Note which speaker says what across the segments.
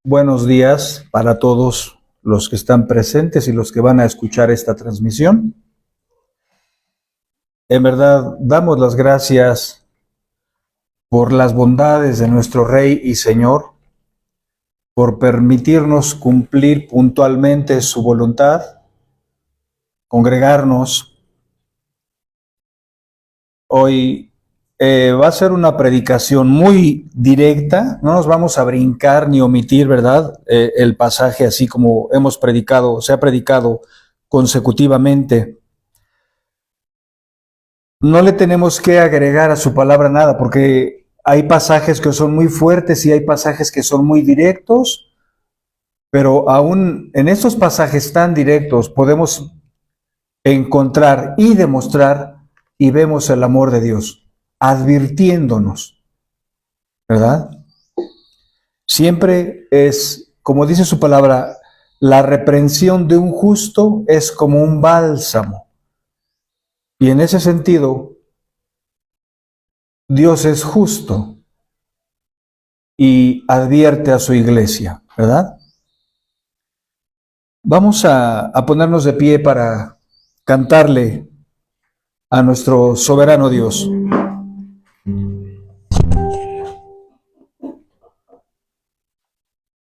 Speaker 1: Buenos días para todos los que están presentes y los que van a escuchar esta transmisión. En verdad, damos las gracias por las bondades de nuestro Rey y Señor, por permitirnos cumplir puntualmente su voluntad, congregarnos. Hoy va a ser una predicación muy directa, no nos vamos a brincar ni omitir, ¿verdad? El pasaje así como hemos predicado, se ha predicado consecutivamente. No le tenemos que agregar a su palabra nada, porque hay pasajes que son muy fuertes y hay pasajes que son muy directos, pero aún en estos pasajes tan directos podemos encontrar y demostrar y vemos el amor de Dios advirtiéndonos, ¿verdad? Siempre es, como dice su palabra, la reprensión de un justo es como un bálsamo. Y en ese sentido, Dios es justo y advierte a su iglesia, ¿verdad? Vamos a ponernos de pie para cantarle a nuestro soberano Dios.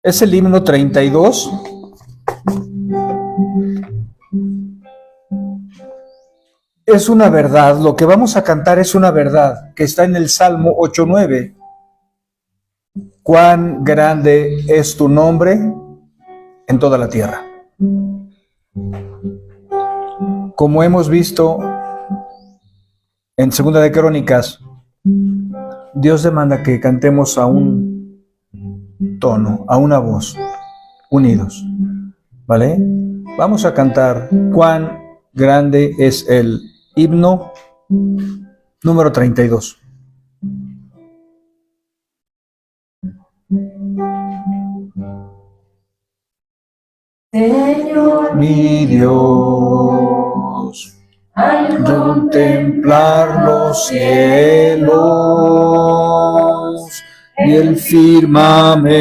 Speaker 1: Es el himno 32. Es una verdad, lo que vamos a cantar es una verdad que está en el Salmo 8:9. Cuán grande es tu nombre en toda la tierra. Como hemos visto en Segunda de Crónicas, Dios demanda que cantemos a un tono, a una voz, unidos, ¿vale? Vamos a cantar cuán grande es el himno número 32.
Speaker 2: Señor
Speaker 1: Mi Dios, al contemplar los cielos y el firmamento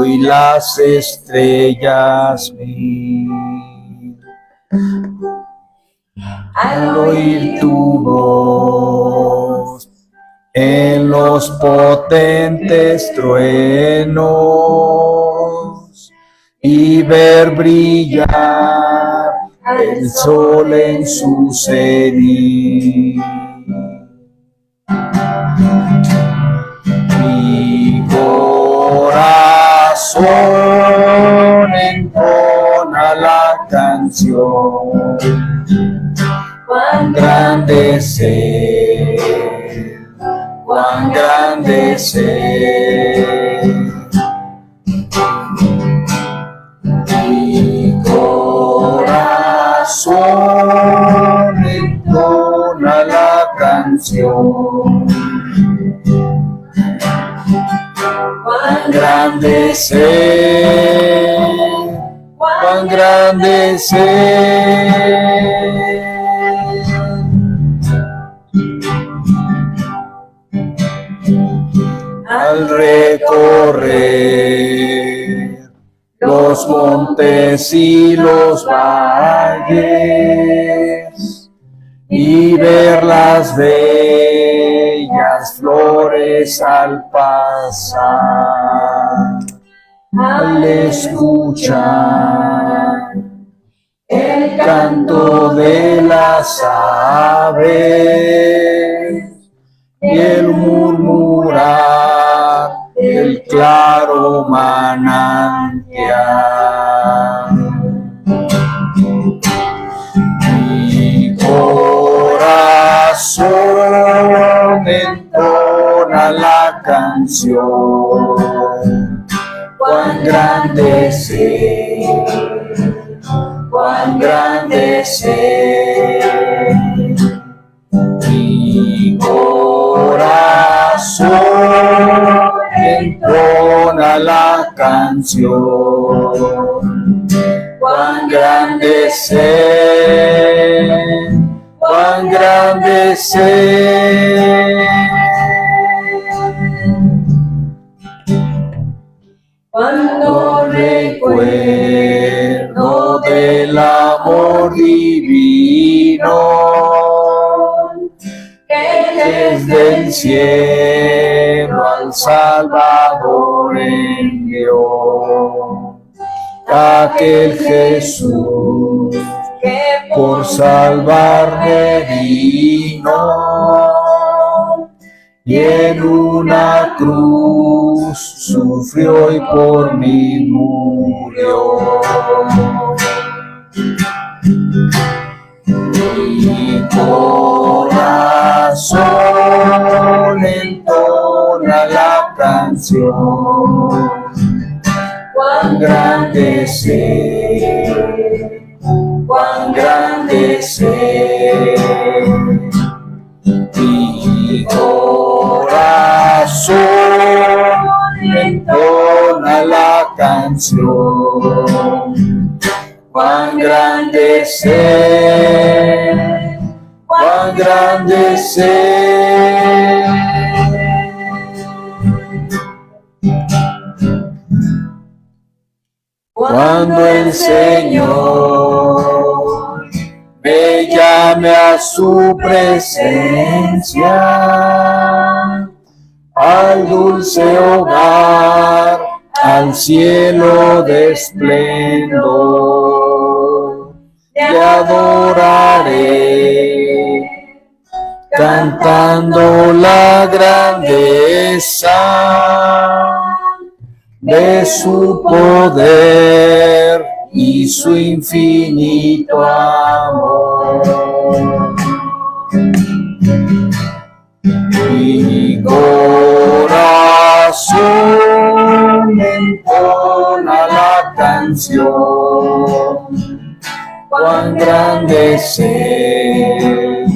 Speaker 1: y las estrellas vi, al oír tu voz en los potentes truenos y ver brillar el sol en su cenit. Mi corazón entona la canción. Cuán grande es Él, cuán grande es Él. Mi corazón entona la canción. Cuán grande es Él, cuán grande es Él. Al recorrer los montes y los valles y ver las bellas flores al pasar, al escuchar el canto de las aves y el murmurar el claro manantial. Mi corazón entona la canción. Cuán grande es Él, cuán grande es Él. Mi corazón entona la canción. Cuán grande es Él, cuán grande es Él. divino que desde el cielo al Salvador envió. Aquel Jesús que por salvarme vino y en una cruz sufrió y por mí murió. Mi corazón entona la canción, cuán grande sé, cuán grande sé. Mi corazón entona la canción, cuán grande sé, cuán grande sé. Cuando el Señor me llame a su presencia, al dulce hogar, al cielo de esplendor, te adoraré, cantando la grandeza de su poder y su infinito amor. Mi corazón entona la canción, cuán grande sé,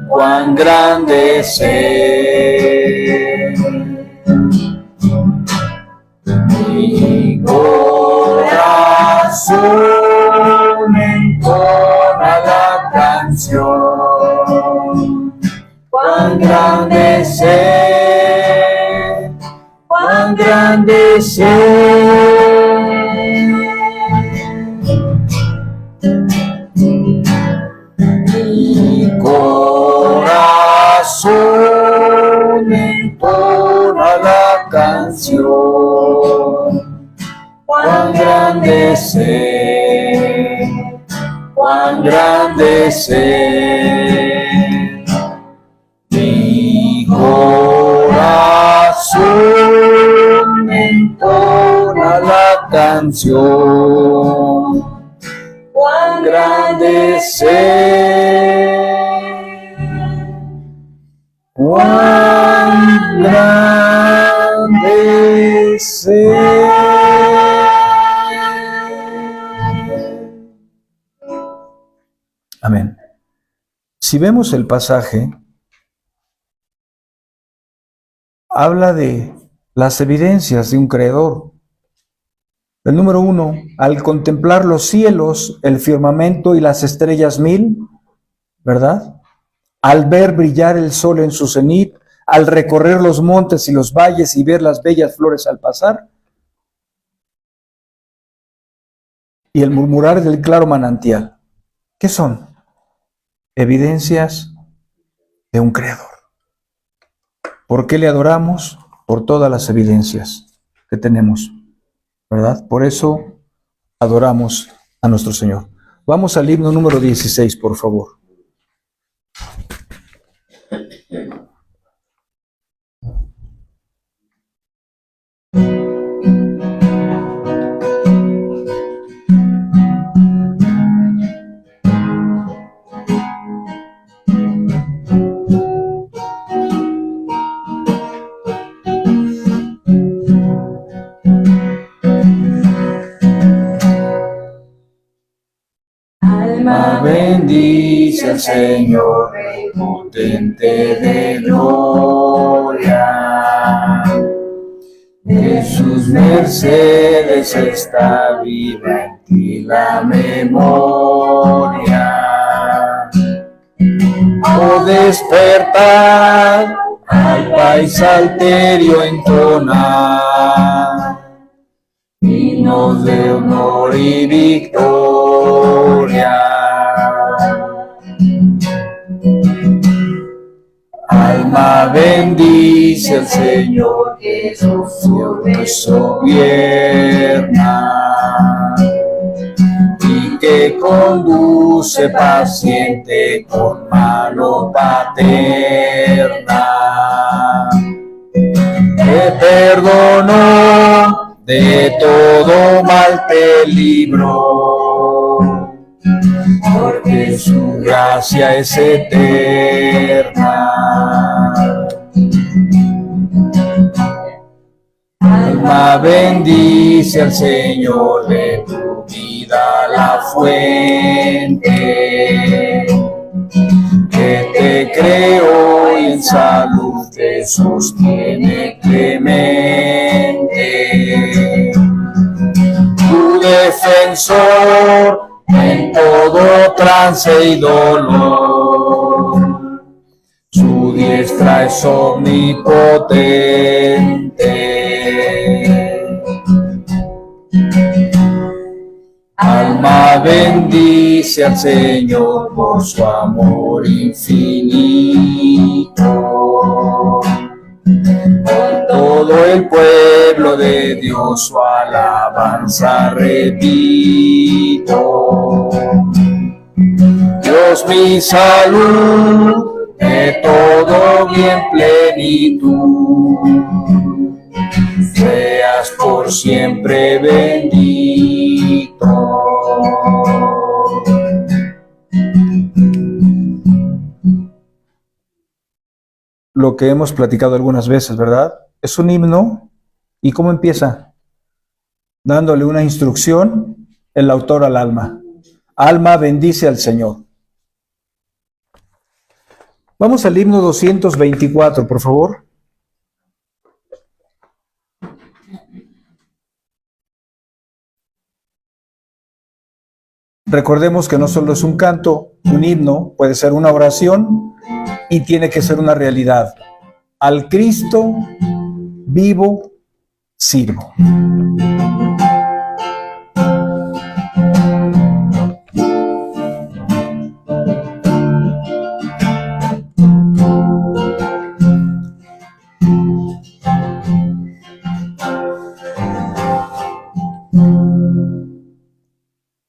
Speaker 1: cuán grande sé. Mi corazón entona la canción, cuán grande sé, cuán grande sé. Mi corazón entona la canción, cuán grande sé, cuán grande sé. Mi corazón entona la canción, cuán grande sé, cuán grande sé. Amén. Si vemos el pasaje, habla de las evidencias de un creador. El número 1, al contemplar los cielos, el firmamento y las estrellas mil, ¿verdad? Al ver brillar el sol en su cenit, al recorrer los montes y los valles y ver las bellas flores al pasar, y el murmurar del claro manantial. ¿Qué son? Evidencias de un creador. ¿Por qué le adoramos? Por todas las evidencias que tenemos, ¿verdad? Por eso adoramos a nuestro Señor. Vamos al himno número 16, por favor. Bendice al Señor, Rey potente de gloria. De sus mercedes está viva en ti la memoria. Oh, despertar al país alterio entonar, himnos de honor y victoria. Alma bendice al Señor, que Dios gobierna y que conduce paciente con mano paterna. Te perdonó, de todo mal te libró, porque su gracia es eterna. Alma bendice al Señor, de tu vida la fuente, que te creó y en salud te sostiene clemente. Tu defensor en todo trance y dolor, su diestra es omnipotente. Alma bendice al Señor por su amor infinito. Con todo el pueblo de Dios su alabanza repito. Dios mi salud, de todo bien plenitud, seas por siempre bendito. Lo que hemos platicado algunas veces, ¿verdad? Es un himno. ¿Y cómo empieza? Dándole una instrucción el autor al alma. Alma bendice al Señor. Vamos al himno 224, por favor. Recordemos que no solo es un canto, un himno, puede ser una oración y tiene que ser una realidad. Al Cristo vivo sirvo.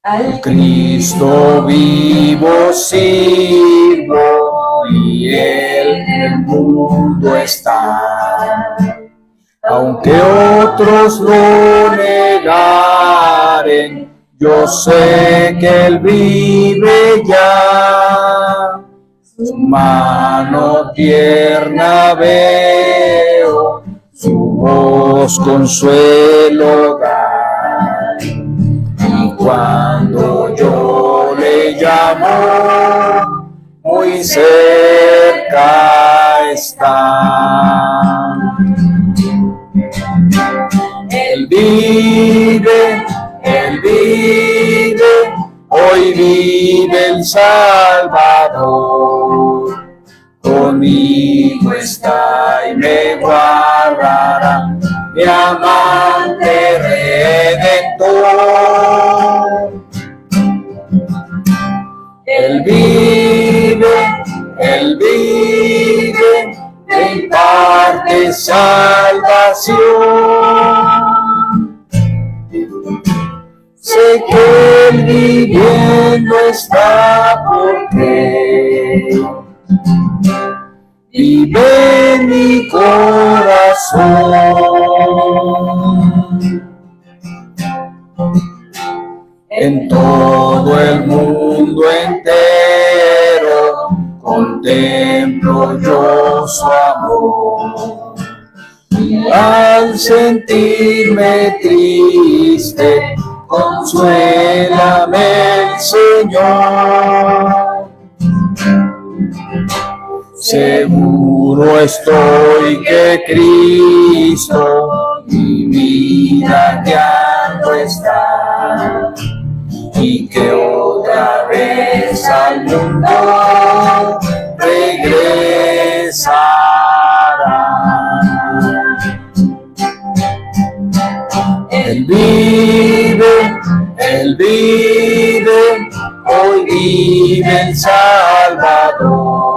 Speaker 1: Al Cristo vivo sirvo y Él en el mundo está. Aunque otros lo negaren, yo sé que Él vive ya. Su mano tierna veo, su voz consuelo da. Cuando yo le llamo, muy cerca está. Él vive, hoy vive el Salvador. Conmigo está y me guardará, mi amante redentor. Él vive, me imparte salvación. Sé que Él viviendo está porque vive en mi corazón. En todo el mundo entero contemplo yo su amor. Y al sentirme triste, consuélame el Señor. Seguro estoy que Cristo mi vida guiando está, y que otra vez al mundo regresará. Él vive, hoy vive el Salvador.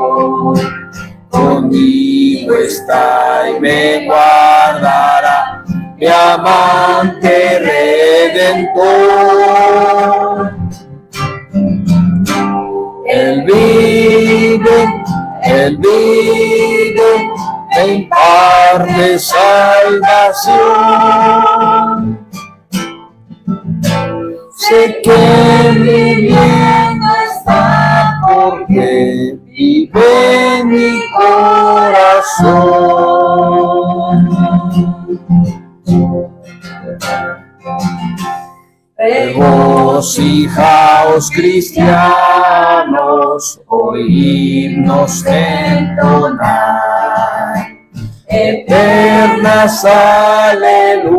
Speaker 1: está y me guardará, mi amante redentor. Él vive, me imparte salvación. Sé que viviendo está porque vive en mi corazón. Regocijaos, cristianos, hoy himnos entonar, eternas aleluyas,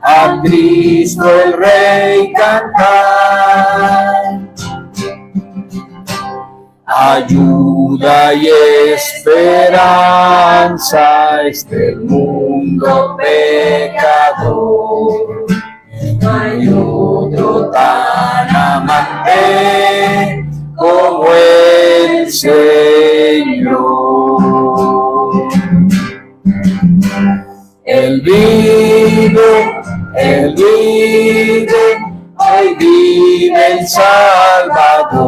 Speaker 1: a Cristo el Rey cantar. Ayuda y esperanza el mundo pecador. No hay otro tan amante como el Señor. Él vive, hoy vive el Salvador.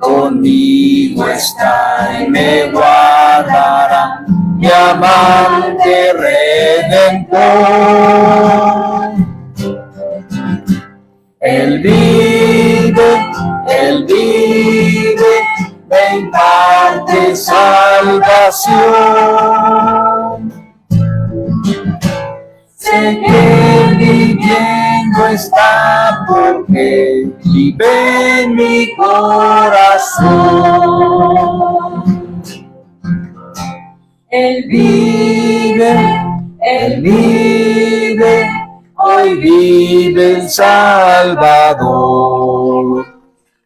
Speaker 1: Conmigo está y me guardará, mi amante redentor. Él vive, me imparte salvación. Sé que viviendo está porque vive en mi corazón. Él vive, hoy vive el Salvador.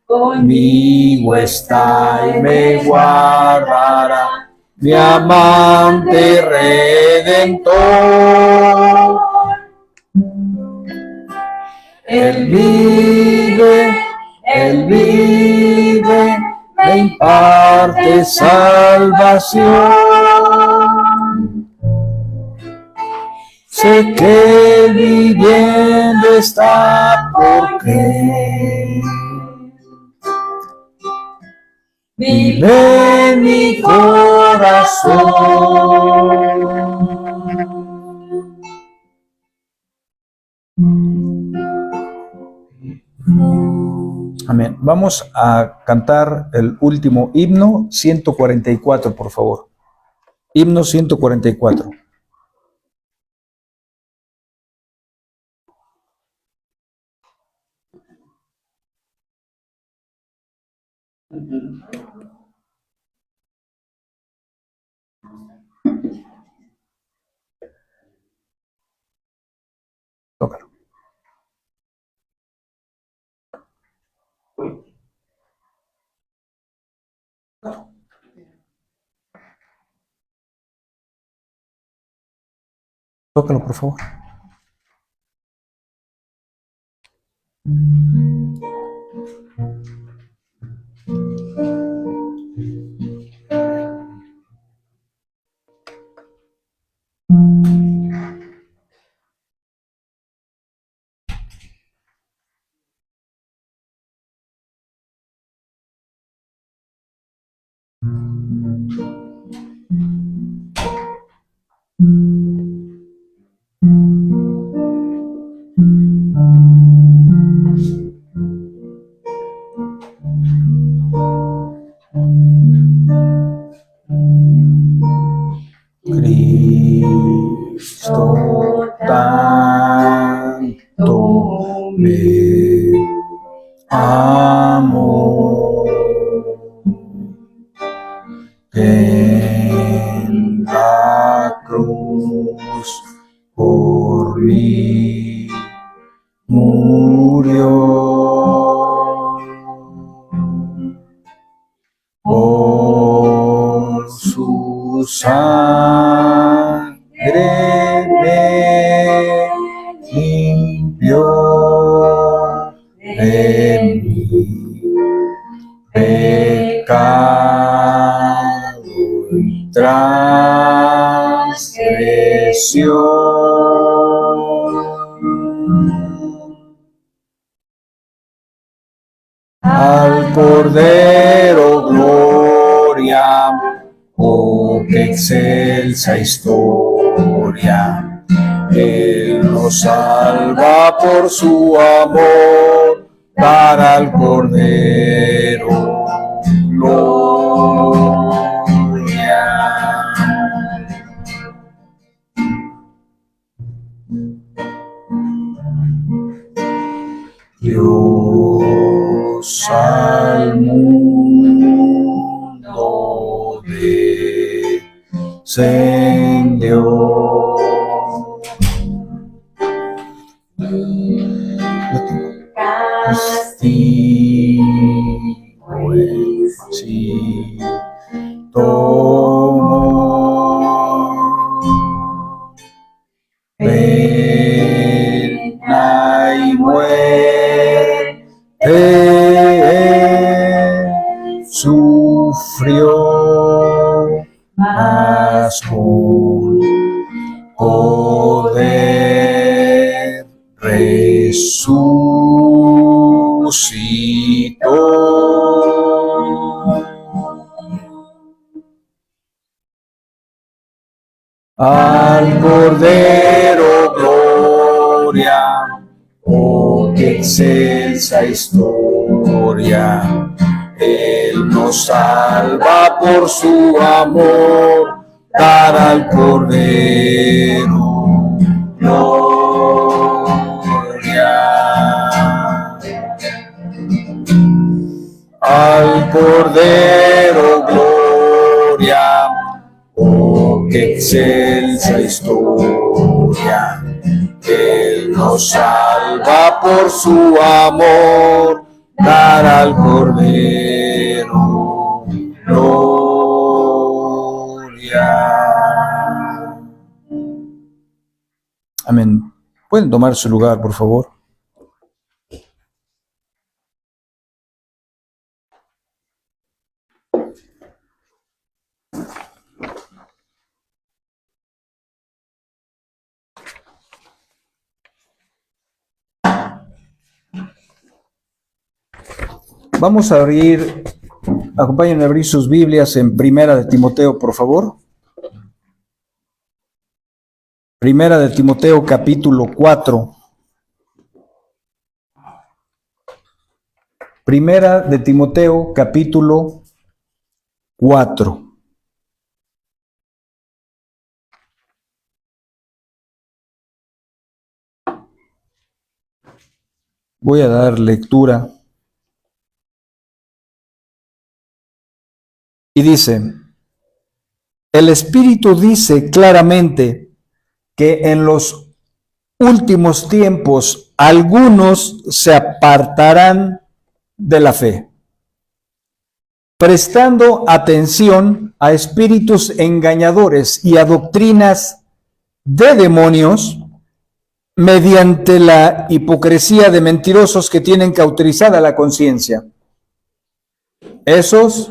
Speaker 1: Conmigo está y me guardará, mi amante redentor. Él vive, me imparte salvación. Sé que viviendo está porque vive en mi corazón. Amén. Vamos a cantar el último himno 144, por favor. Himno 144. Tócalo. Tócalo, por favor. Cristo tanto me amó, en la cruz por mí murió, por su sangre me limpió de mi pecado transgresión. Al Cordero gloria, oh qué excelsa historia. Él nos salva por su amor, para al Cordero gloria. Dios al mundo descendió. Castigo en sí tomó, pena y muerte sufrió, mas con poder resucitó. Al Cordero gloria, oh qué excelsa historia. Él nos salva por su amor, dar al Cordero gloria. Al Cordero gloria, oh qué excelsa historia. Él nos salva por su amor, dar al Cordero gloria. Amén. ¿Pueden tomar su lugar, por favor? Vamos a abrir, acompáñenme a abrir sus Biblias en Primera de Timoteo, por favor. Primera de Timoteo, capítulo 4. Primera de Timoteo, capítulo 4. Voy a dar lectura. Y dice, el Espíritu dice claramente que en los últimos tiempos algunos se apartarán de la fe, prestando atención a espíritus engañadores y a doctrinas de demonios, mediante la hipocresía de mentirosos que tienen cauterizada la conciencia. Esos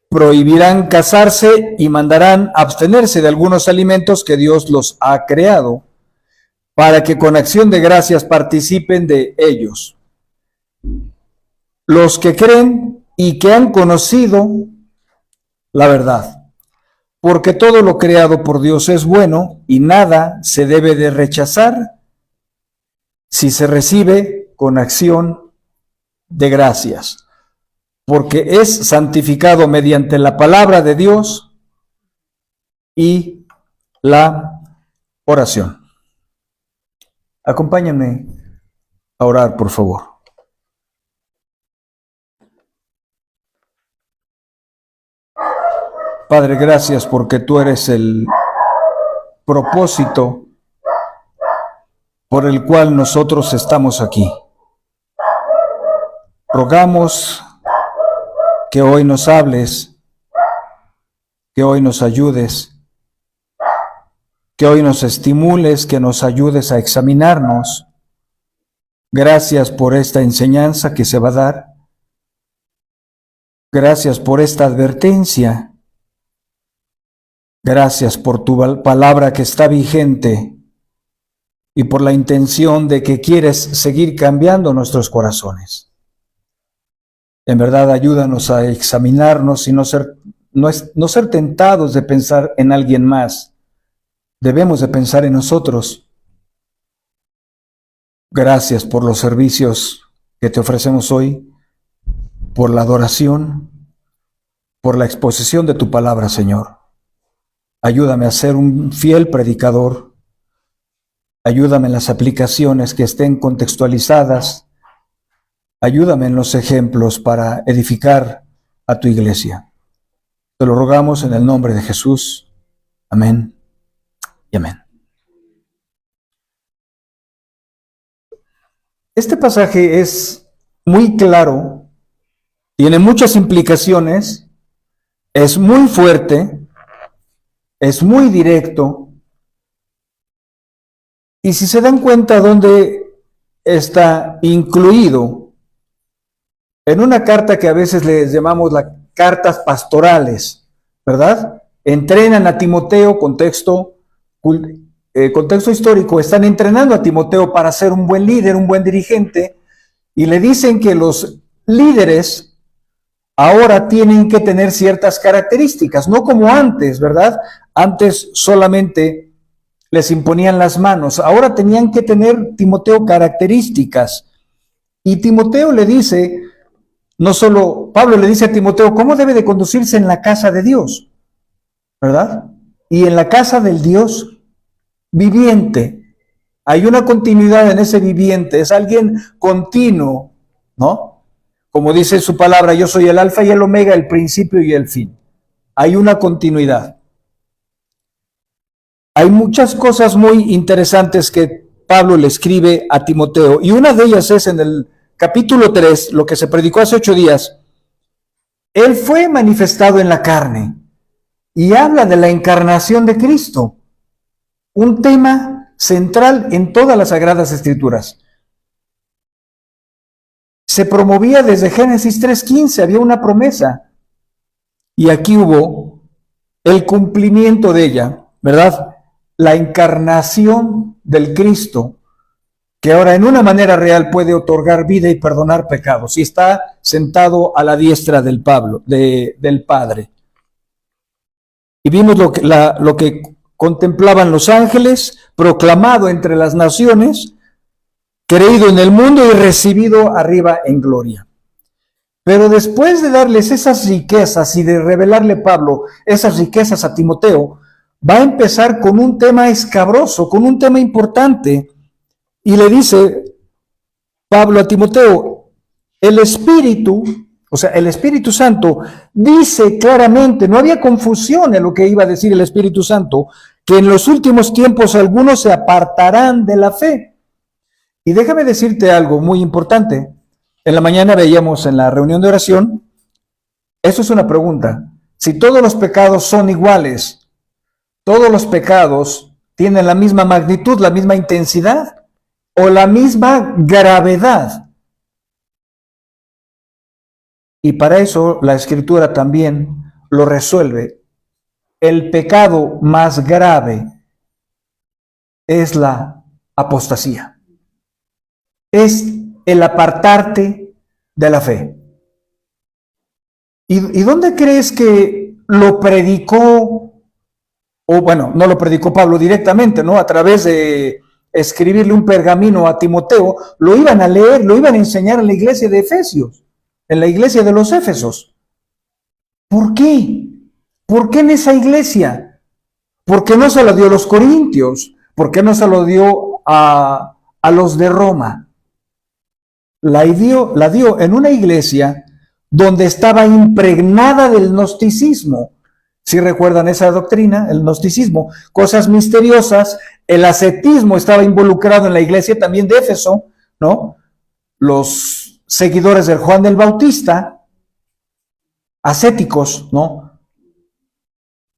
Speaker 1: prohibirán casarse y mandarán abstenerse de algunos alimentos que Dios los ha creado, para que con acción de gracias participen de ellos. Los que creen y que han conocido la verdad, porque todo lo creado por Dios es bueno y nada se debe de rechazar si se recibe con acción de gracias, porque es santificado mediante la palabra de Dios y la oración. Acompáñenme a orar, por favor. Padre, gracias porque tú eres el propósito por el cual nosotros estamos aquí. Rogamos que hoy nos hables, que hoy nos ayudes, que hoy nos estimules, que nos ayudes a examinarnos. Gracias por esta enseñanza que se va a dar. Gracias por esta advertencia Gracias por tu palabra que está vigente y por la intención de que quieres seguir cambiando nuestros corazones. En verdad, ayúdanos a examinarnos y no ser tentados de pensar en alguien más. Debemos de pensar en nosotros. Gracias por los servicios que te ofrecemos hoy, por la adoración, por la exposición de tu palabra, Señor. Ayúdame a ser un fiel predicador. Ayúdame en las aplicaciones que estén contextualizadas. Ayúdame en los ejemplos para edificar a tu iglesia. Te lo rogamos en el nombre de Jesús. Amén y amén. Este pasaje es muy claro, tiene muchas implicaciones, es muy fuerte, es muy directo. Y si se dan cuenta dónde está incluido, en una carta que a veces les llamamos las cartas pastorales, ¿verdad? Entrenan a Timoteo, contexto histórico, están entrenando a Timoteo para ser un buen líder, un buen dirigente, y le dicen que los líderes ahora tienen que tener ciertas características, no como antes, ¿verdad? Antes solamente les imponían las manos, ahora tenían que tener, Timoteo, características. Y Timoteo le dice, no solo, Pablo le dice a Timoteo, ¿cómo debe de conducirse en la casa de Dios? ¿Verdad? Y en la casa del Dios viviente. Hay una continuidad en ese viviente, es alguien continuo, ¿no? Como dice su palabra, yo soy el alfa y el omega, el principio y el fin. Hay una continuidad. Hay muchas cosas muy interesantes que Pablo le escribe a Timoteo, y una de ellas es en el capítulo 3, lo que se predicó hace 8 días. Él fue manifestado en la carne y habla de la encarnación de Cristo, un tema central en todas las Sagradas Escrituras. Se promovía desde Génesis 3:15, había una promesa, y aquí hubo el cumplimiento de ella, ¿verdad? La encarnación del Cristo, que ahora en una manera real puede otorgar vida y perdonar pecados, y está sentado a la diestra del Padre. Y vimos lo que contemplaban los ángeles, proclamado entre las naciones, creído en el mundo y recibido arriba en gloria. Pero después de darles esas riquezas y de revelarle Pablo esas riquezas a Timoteo, va a empezar con un tema escabroso, con un tema importante. Y le dice Pablo a Timoteo, el Espíritu, o sea, el Espíritu Santo dice claramente, no había confusión en lo que iba a decir el Espíritu Santo, que en los últimos tiempos algunos se apartarán de la fe. Y déjame decirte algo muy importante. En la mañana veíamos en la reunión de oración, eso es una pregunta. Si todos los pecados son iguales, todos los pecados tienen la misma magnitud, la misma intensidad o la misma gravedad. Y para eso la Escritura también lo resuelve. El pecado más grave es la apostasía. Es el apartarte de la fe. ¿Y dónde crees que lo predicó? O bueno, no lo predicó Pablo directamente, ¿no? A través de escribirle un pergamino a Timoteo, lo iban a leer, lo iban a enseñar en la iglesia de Efesios, en la iglesia de los Éfesos. ¿Por qué? ¿Por qué en esa iglesia? ¿Por qué no se lo dio a los corintios? ¿Por qué no se lo dio a los de Roma? La dio en una iglesia donde estaba impregnada del gnosticismo. Si recuerdan esa doctrina, el gnosticismo, cosas misteriosas, el ascetismo estaba involucrado en la iglesia también de Éfeso, ¿no? Los seguidores de Juan el Bautista, ascéticos, ¿no?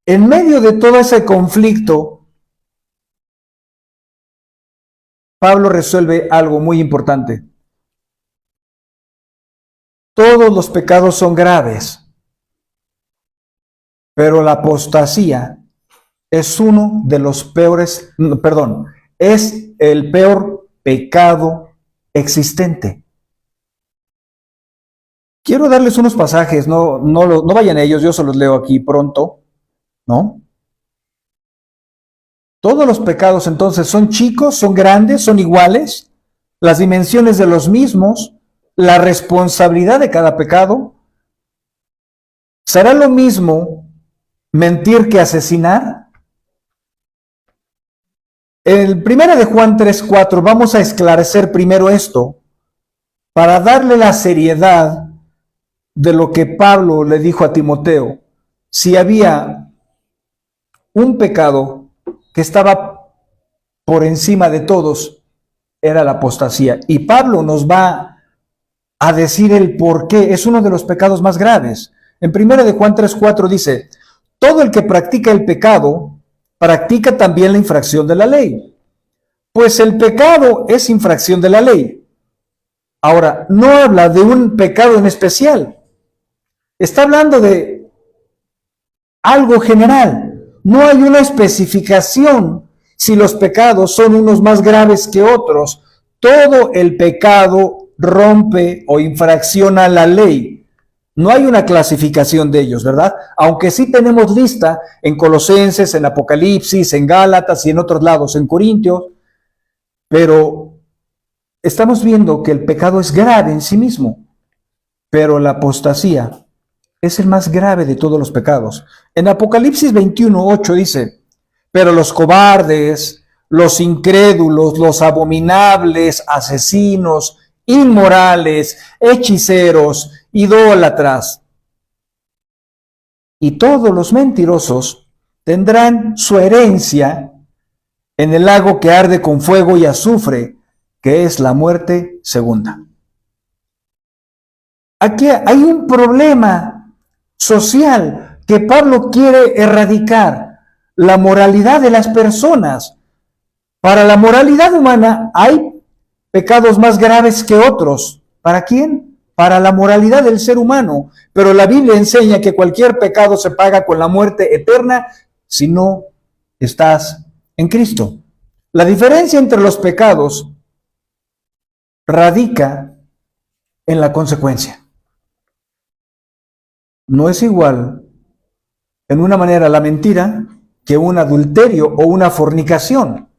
Speaker 1: En medio de todo ese conflicto, Pablo resuelve algo muy importante. Todos los pecados son graves, pero la apostasía es uno de los peores, perdón, es el peor pecado existente. Quiero darles unos pasajes, no vayan a ellos, yo se los leo aquí pronto, ¿no? Todos los pecados entonces son chicos, son grandes, son iguales, las dimensiones de los mismos, la responsabilidad de cada pecado. ¿Será lo mismo mentir que asesinar? En 1 de Juan 3:4 vamos a esclarecer primero esto para darle la seriedad de lo que Pablo le dijo a Timoteo. Si había un pecado que estaba por encima de todos, era la apostasía. Y Pablo nos va a decir el por qué. Es uno de los pecados más graves. En 1 de Juan 3:4 dice, todo el que practica el pecado, practica también la infracción de la ley. Pues el pecado es infracción de la ley. Ahora, no habla de un pecado en especial. Está hablando de algo general. No hay una especificación si los pecados son unos más graves que otros. Todo el pecado rompe o infracciona la ley. No hay una clasificación de ellos, ¿verdad? Aunque sí tenemos lista en Colosenses, en Apocalipsis, en Gálatas y en otros lados, en Corintios, pero estamos viendo que el pecado es grave en sí mismo, pero la apostasía es el más grave de todos los pecados. En Apocalipsis 21:8 dice, pero los cobardes, los incrédulos, los abominables, asesinos, inmorales, hechiceros, idólatras y todos los mentirosos tendrán su herencia en el lago que arde con fuego y azufre, que es la muerte segunda. Aquí hay un problema social que Pablo quiere erradicar, la moralidad de las personas. Para la moralidad humana hay pecados más graves que otros. ¿Para quién? Para la moralidad del ser humano. Pero la Biblia enseña que cualquier pecado se paga con la muerte eterna si no estás en Cristo. La diferencia entre los pecados radica en la consecuencia. No es igual, en una manera, la mentira que un adulterio o una fornicación.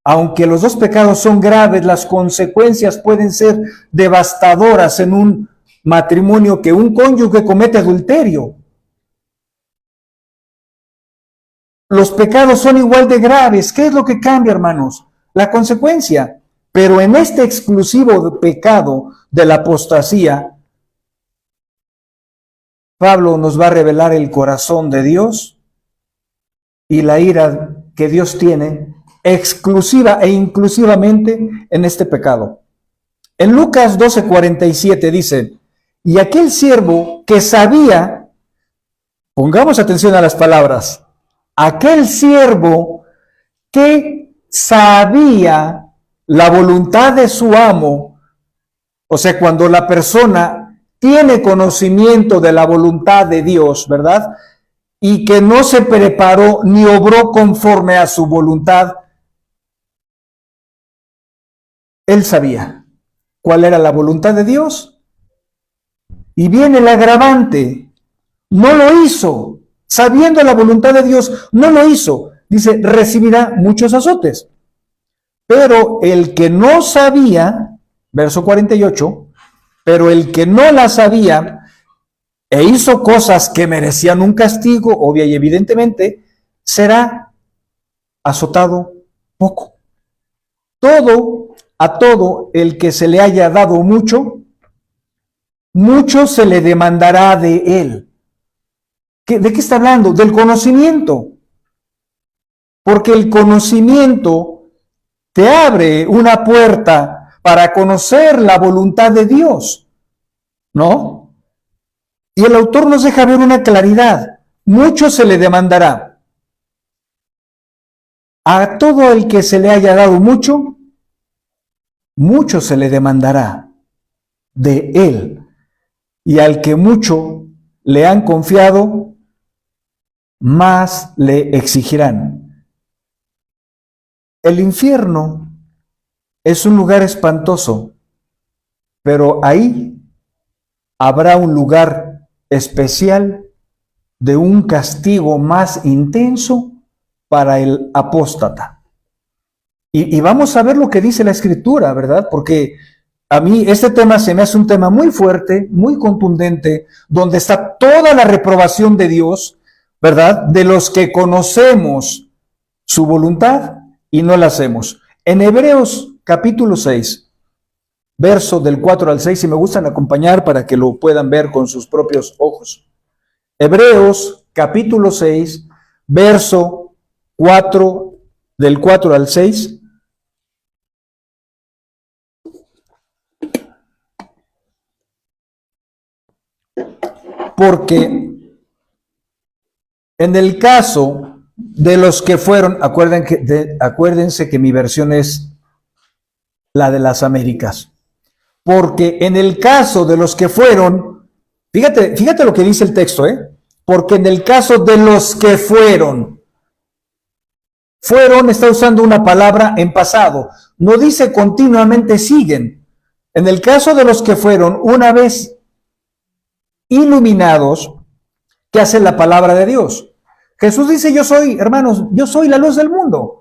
Speaker 1: Aunque los dos pecados son graves, las consecuencias pueden ser devastadoras en un matrimonio que un cónyuge comete adulterio. Los pecados son igual de graves. ¿Qué es lo que cambia, hermanos? La consecuencia. Pero en este exclusivo pecado de la apostasía, Pablo nos va a revelar el corazón de Dios y la ira que Dios tiene exclusiva e inclusivamente en este pecado. En Lucas 12:47 dice, y aquel siervo que sabía, pongamos atención a las palabras, aquel siervo que sabía la voluntad de su amo, o sea, cuando la persona tiene conocimiento de la voluntad de Dios, ¿verdad? Y que no se preparó ni obró conforme a su voluntad, él sabía cuál era la voluntad de Dios. Y viene el agravante, no lo hizo, sabiendo la voluntad de Dios, no lo hizo. Dice, recibirá muchos azotes. Pero el que no sabía, verso 48, pero el que no la sabía e hizo cosas que merecían un castigo, obvia y evidentemente, será azotado poco. A todo el que se le haya dado mucho, mucho se le demandará de él. ¿De qué está hablando? Del conocimiento. Porque el conocimiento te abre una puerta para conocer la voluntad de Dios, ¿no? Y el autor nos deja ver una claridad. Mucho se le demandará. A todo el que se le haya dado mucho, mucho se le demandará de él. Y al que mucho le han confiado, más le exigirán. El infierno es un lugar espantoso, pero ahí habrá un lugar especial de un castigo más intenso para el apóstata. Y vamos a ver lo que dice la Escritura, ¿verdad? Porque a mí este tema se me hace un tema muy fuerte, muy contundente, donde está toda la reprobación de Dios, ¿verdad? De los que conocemos su voluntad y no la hacemos. En Hebreos capítulo 6, verso del 4 al 6, si me gustan acompañar para que lo puedan ver con sus propios ojos. Hebreos capítulo 6, verso 4, del 4 al 6. Porque en el caso de los que fueron, acuérdense que mi versión es la de las Américas, porque en el caso de los que fueron, fíjate lo que dice el texto, porque en el caso de los que fueron está usando una palabra en pasado, no dice continuamente siguen. En el caso de los que fueron, una vez iluminados, ¿qué hace la palabra de Dios? Jesús dice, yo soy, hermanos, yo soy la luz del mundo.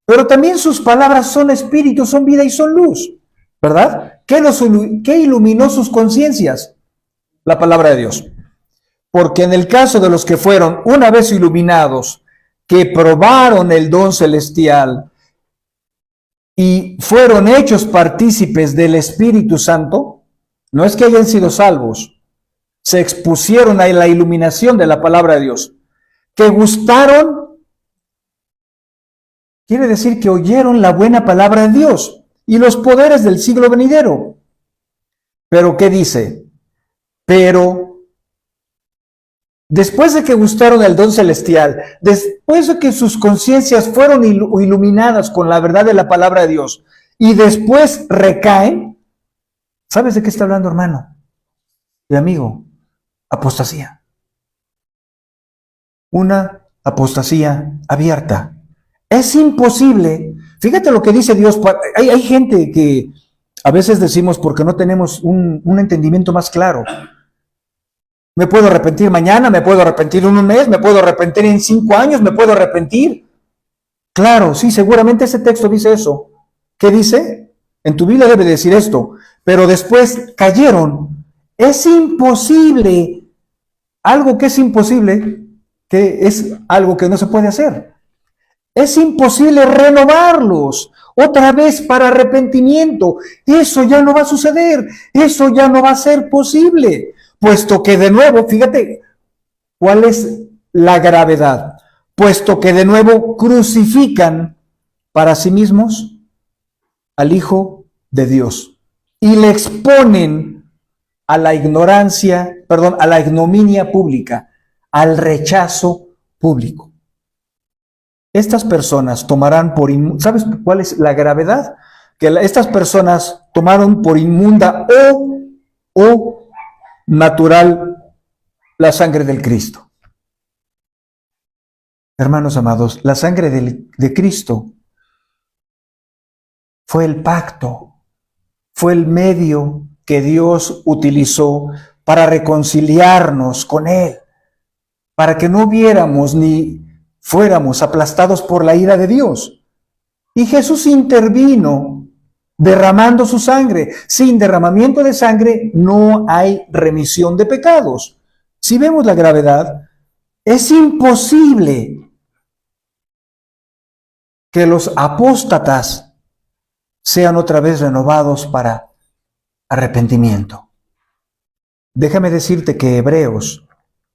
Speaker 1: Pero también sus palabras son espíritu, son vida y son luz, ¿verdad? ¿Qué iluminó sus conciencias? La palabra de Dios. Porque en el caso de los que fueron una vez iluminados, que probaron el don celestial y fueron hechos partícipes del Espíritu Santo, no es que hayan sido salvos, se expusieron a la iluminación de la palabra de Dios, que gustaron, quiere decir que oyeron la buena palabra de Dios y los poderes del siglo venidero. Pero ¿qué dice? Pero después de que gustaron el don celestial, después de que sus conciencias fueron iluminadas con la verdad de la palabra de Dios y después recaen, ¿sabes de qué está hablando, hermano y amigo? Apostasía. Una apostasía abierta. Es imposible. Fíjate lo que dice Dios. Hay gente que a veces decimos porque no tenemos un entendimiento más claro. Me puedo arrepentir mañana, me puedo arrepentir en un mes, me puedo arrepentir en 5 años, me puedo arrepentir. Claro, sí, seguramente ese texto dice eso. ¿Qué dice? En tu Biblia debe decir esto. Pero después cayeron. Es imposible. Algo que es imposible, que es algo que no se puede hacer. Es imposible renovarlos otra vez para arrepentimiento. Eso ya no va a suceder. Eso ya no va a ser posible. Puesto que de nuevo, fíjate, ¿cuál es la gravedad? Puesto que de nuevo crucifican para sí mismos al Hijo de Dios y le exponen a la ignorancia, a la ignominia pública, al rechazo público. Estas personas tomarán por inmunda, ¿sabes cuál es la gravedad? Que estas personas tomaron por inmunda o natural la sangre del Cristo. Hermanos amados, la sangre de Cristo fue el pacto, fue el medio que Dios utilizó para reconciliarnos con Él, para que no viéramos ni fuéramos aplastados por la ira de Dios. Y Jesús intervino derramando su sangre. Sin derramamiento de sangre no hay remisión de pecados. Si vemos la gravedad, es imposible que los apóstatas sean otra vez renovados para arrepentimiento. Déjame decirte que Hebreos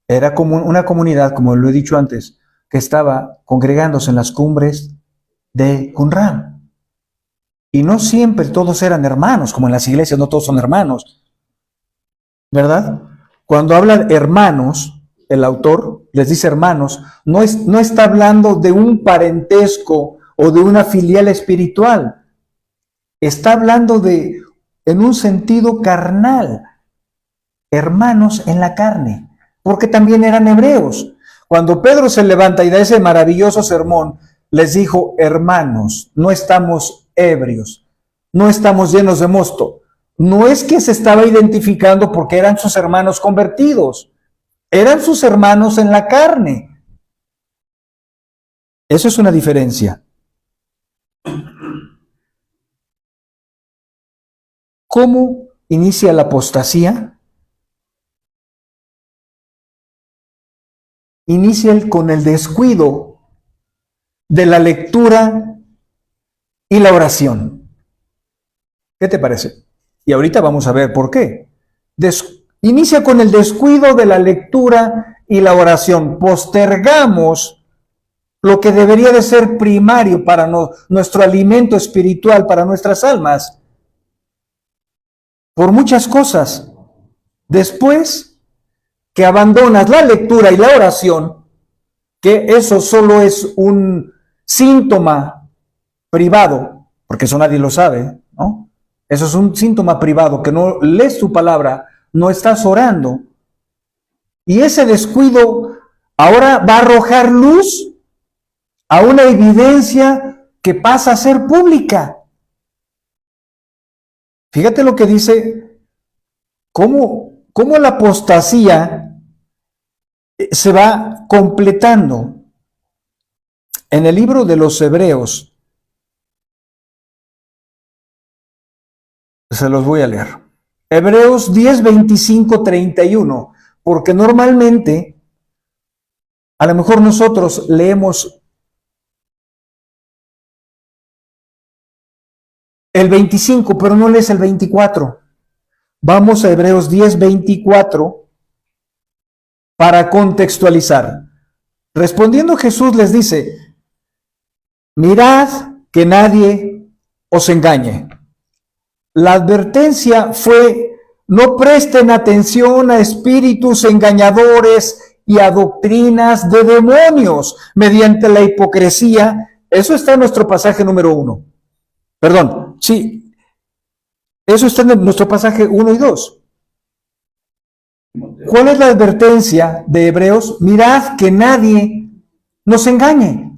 Speaker 1: era como una comunidad, como lo he dicho antes, que estaba congregándose en las cumbres de Qumran. Y no siempre todos eran hermanos, como en las iglesias no todos son hermanos, ¿verdad? Cuando habla de hermanos, el autor les dice hermanos, no está hablando de un parentesco o de una filial espiritual. Está hablando de, en un sentido carnal, hermanos en la carne, porque también eran hebreos. Cuando Pedro se levanta y da ese maravilloso sermón, les dijo: hermanos, no estamos ebrios, no estamos llenos de mosto. No es que se estaba identificando porque eran sus hermanos convertidos, eran sus hermanos en la carne. Eso es una diferencia. ¿Cómo inicia la apostasía? Inicia con el descuido de la lectura y la oración. ¿Qué te parece? Y ahorita vamos a ver por qué. Inicia con el descuido de la lectura y la oración. Postergamos lo que debería de ser primario para nuestro alimento espiritual, para nuestras almas, por muchas cosas. Después que abandonas la lectura y la oración, que eso solo es un síntoma privado, porque eso nadie lo sabe, ¿no? Eso es un síntoma privado, que no lees tu palabra, no estás orando. Y ese descuido ahora va a arrojar luz a una evidencia que pasa a ser pública. Fíjate lo que dice, cómo la apostasía se va completando. En el libro de los Hebreos, se los voy a leer. Hebreos 10, 25, 31, porque normalmente, a lo mejor nosotros leemos el 25, pero no lees el 24. Vamos a Hebreos 10, 24 para contextualizar. Respondiendo Jesús les dice: mirad que nadie os engañe. La advertencia fue: no presten atención a espíritus engañadores y a doctrinas de demonios mediante la hipocresía. Eso está en nuestro pasaje número 1. Perdón, sí, eso está en nuestro pasaje 1 y 2. ¿Cuál es la advertencia de Hebreos? Mirad que nadie nos engañe.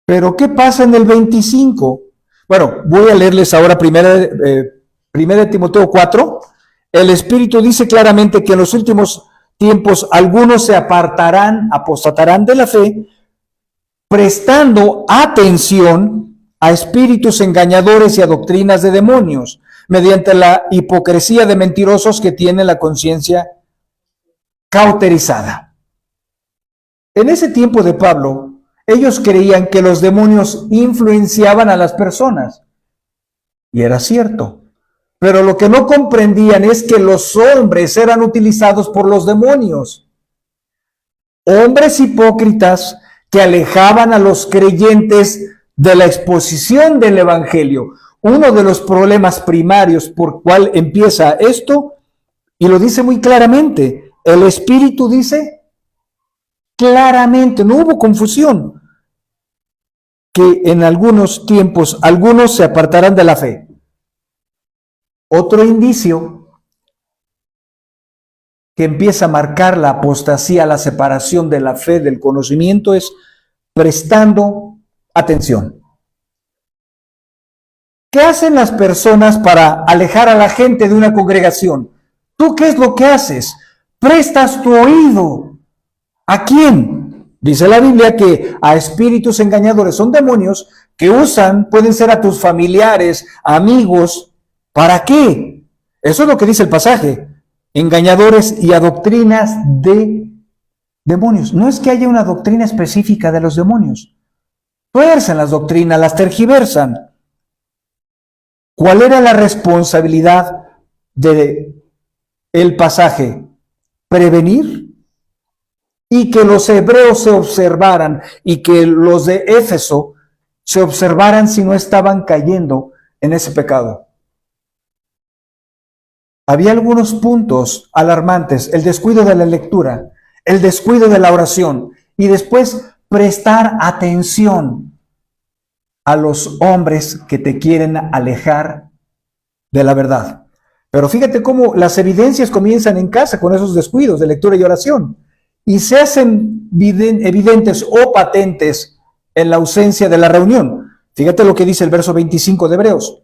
Speaker 1: Pero ¿qué pasa en el 25? Bueno, voy a leerles ahora primera de Timoteo 4. El Espíritu dice claramente que en los últimos tiempos algunos se apartarán, apostatarán de la fe, prestando atención a espíritus engañadores y a doctrinas de demonios, mediante la hipocresía de mentirosos que tienen la conciencia cauterizada. En ese tiempo de Pablo, ellos creían que los demonios influenciaban a las personas. Y era cierto. Pero lo que no comprendían es que los hombres eran utilizados por los demonios. Hombres hipócritas que alejaban a los creyentes de la exposición del Evangelio. Uno de los problemas primarios por cual empieza esto, y lo dice muy claramente, el Espíritu dice claramente, no hubo confusión, que en algunos tiempos algunos se apartarán de la fe. Otro indicio que empieza a marcar la apostasía, la separación de la fe del conocimiento, es prestando atención. ¿Qué hacen las personas para alejar a la gente de una congregación? ¿Tú qué es lo que haces? Prestas tu oído. ¿A quién? Dice la Biblia que a espíritus engañadores, son demonios que usan, pueden ser a tus familiares, amigos. ¿Para qué? Eso es lo que dice el pasaje. Engañadores y a doctrinas de demonios. No es que haya una doctrina específica de los demonios. Tuercen las doctrinas, las tergiversan. ¿Cuál era la responsabilidad del pasaje? Prevenir y que los hebreos se observaran y que los de Éfeso se observaran si no estaban cayendo en ese pecado. Había algunos puntos alarmantes: el descuido de la lectura, el descuido de la oración y después prestar atención a los hombres que te quieren alejar de la verdad. Pero fíjate cómo las evidencias comienzan en casa con esos descuidos de lectura y oración y se hacen evidentes o patentes en la ausencia de la reunión. Fíjate lo que dice el verso 25 de Hebreos.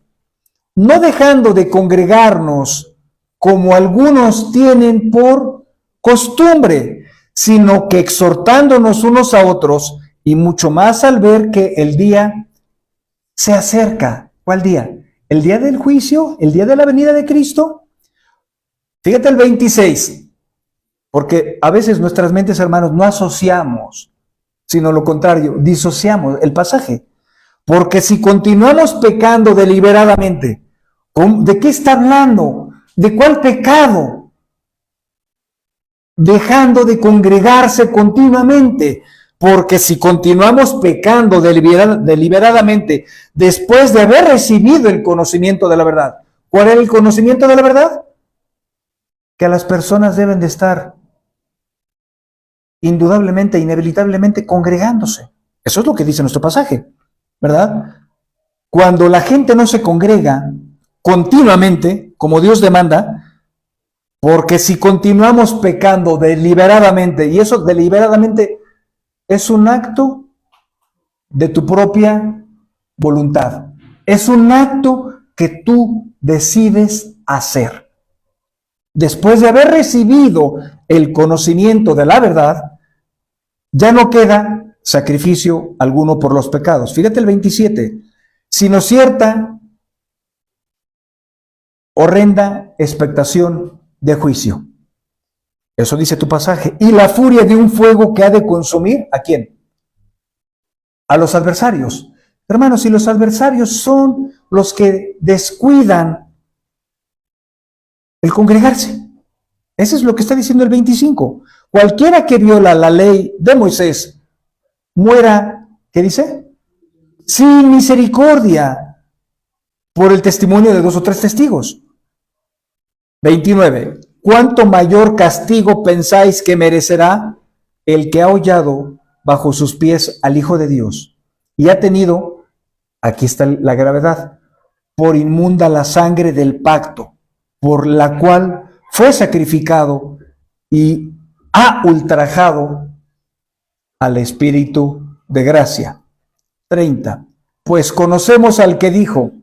Speaker 1: No dejando de congregarnos como algunos tienen por costumbre, sino que exhortándonos unos a otros, y mucho más al ver que el día se acerca. ¿Cuál día? ¿El día del juicio? ¿El día de la venida de Cristo? Fíjate el 26, porque a veces nuestras mentes, hermanos, no asociamos, sino lo contrario, disociamos el pasaje. Porque si continuamos pecando deliberadamente, ¿de qué está hablando? ¿De cuál pecado? Dejando de congregarse continuamente. Porque si continuamos pecando deliberadamente después de haber recibido el conocimiento de la verdad, ¿cuál es el conocimiento de la verdad? Que las personas deben de estar indudablemente, inevitablemente congregándose. Eso es lo que dice nuestro pasaje, ¿verdad? Cuando la gente no se congrega continuamente, como Dios demanda, porque si continuamos pecando deliberadamente, y eso deliberadamente es un acto de tu propia voluntad, es un acto que tú decides hacer. Después de haber recibido el conocimiento de la verdad, ya no queda sacrificio alguno por los pecados. Fíjate el 27, sino cierta horrenda expectación de juicio. Eso dice tu pasaje. Y la furia de un fuego que ha de consumir, ¿a quién? A los adversarios. Hermanos, si los adversarios son los que descuidan el congregarse. Eso es lo que está diciendo el 25. Cualquiera que viola la ley de Moisés muera, ¿qué dice? Sin misericordia por el testimonio de 2 o 3 testigos. 29. ¿Cuánto mayor castigo pensáis que merecerá el que ha hollado bajo sus pies al Hijo de Dios y ha tenido, aquí está la gravedad, por inmunda la sangre del pacto, por la cual fue sacrificado y ha ultrajado al Espíritu de gracia? 30. Pues conocemos al que dijo,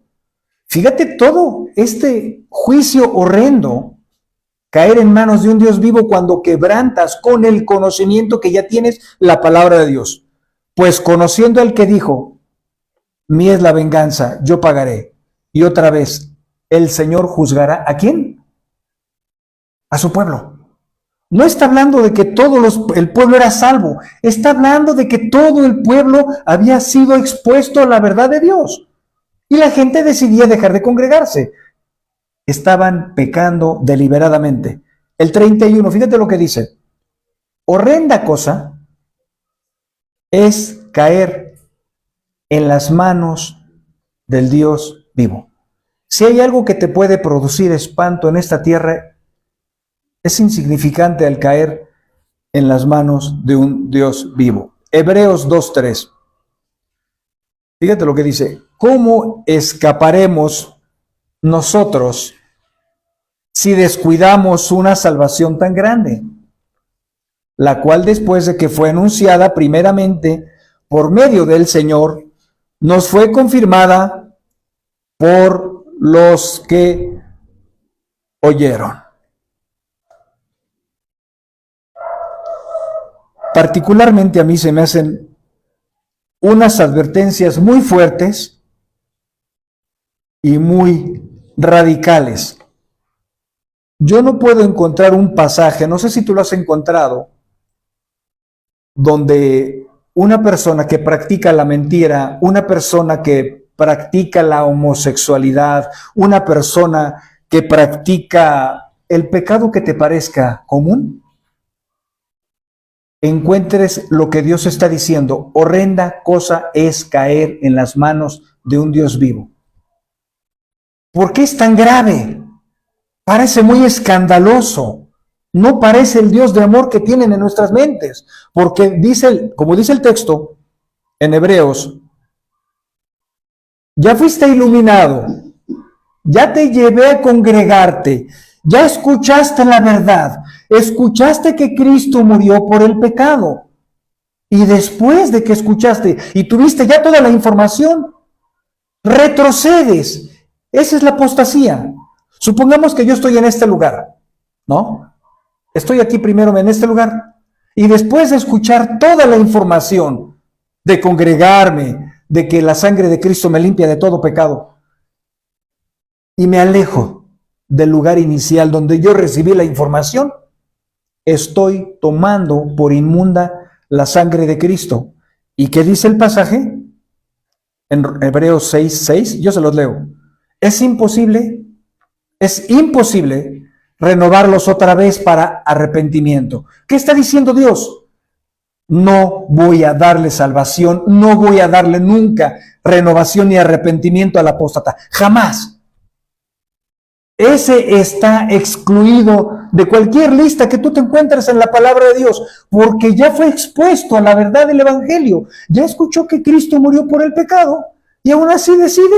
Speaker 1: fíjate todo este juicio horrendo, caer en manos de un Dios vivo cuando quebrantas con el conocimiento que ya tienes la palabra de Dios. Pues conociendo al que dijo, mía es la venganza, yo pagaré. Y otra vez, el Señor juzgará, ¿a quién? A su pueblo. No está hablando de que el pueblo era salvo, está hablando de que todo el pueblo había sido expuesto a la verdad de Dios. Y la gente decidía dejar de congregarse. Estaban pecando deliberadamente. El 31, fíjate lo que dice. Horrenda cosa es caer en las manos del Dios vivo. Si hay algo que te puede producir espanto en esta tierra, es insignificante al caer en las manos de un Dios vivo. Hebreos 2:3. Fíjate lo que dice. ¿Cómo escaparemos nosotros si descuidamos una salvación tan grande, la cual después de que fue anunciada primeramente por medio del Señor, nos fue confirmada por los que oyeron? Particularmente a mí se me hacen unas advertencias muy fuertes y muy radicales. Yo no puedo encontrar un pasaje, no sé si tú lo has encontrado, donde una persona que practica la mentira, una persona que practica la homosexualidad, una persona que practica el pecado que te parezca común, encuentres lo que Dios está diciendo. Horrenda cosa es caer en las manos de un Dios vivo. ¿Por qué es tan grave? Parece muy escandaloso. No parece el Dios de amor que tienen en nuestras mentes. Porque dice, como dice el texto en Hebreos, ya fuiste iluminado Ya te llevé a congregarte, ya escuchaste la verdad, escuchaste que Cristo murió por el pecado. Y después de que escuchaste y tuviste ya toda la información, retrocedes. Esa es la apostasía. Supongamos que yo estoy en este lugar, ¿no? Estoy aquí primero en este lugar y después de escuchar toda la información, de congregarme, de que la sangre de Cristo me limpia de todo pecado, y me alejo del lugar inicial donde yo recibí la información, estoy tomando por inmunda la sangre de Cristo. ¿Y qué dice el pasaje? En Hebreos 6:6, yo se los leo. Es imposible renovarlos otra vez para arrepentimiento. ¿Qué está diciendo Dios? No voy a darle salvación, no voy a darle nunca renovación ni arrepentimiento al apóstata, jamás. Ese está excluido de cualquier lista que tú te encuentres en la palabra de Dios, porque ya fue expuesto a la verdad del Evangelio, ya escuchó que Cristo murió por el pecado y aún así decide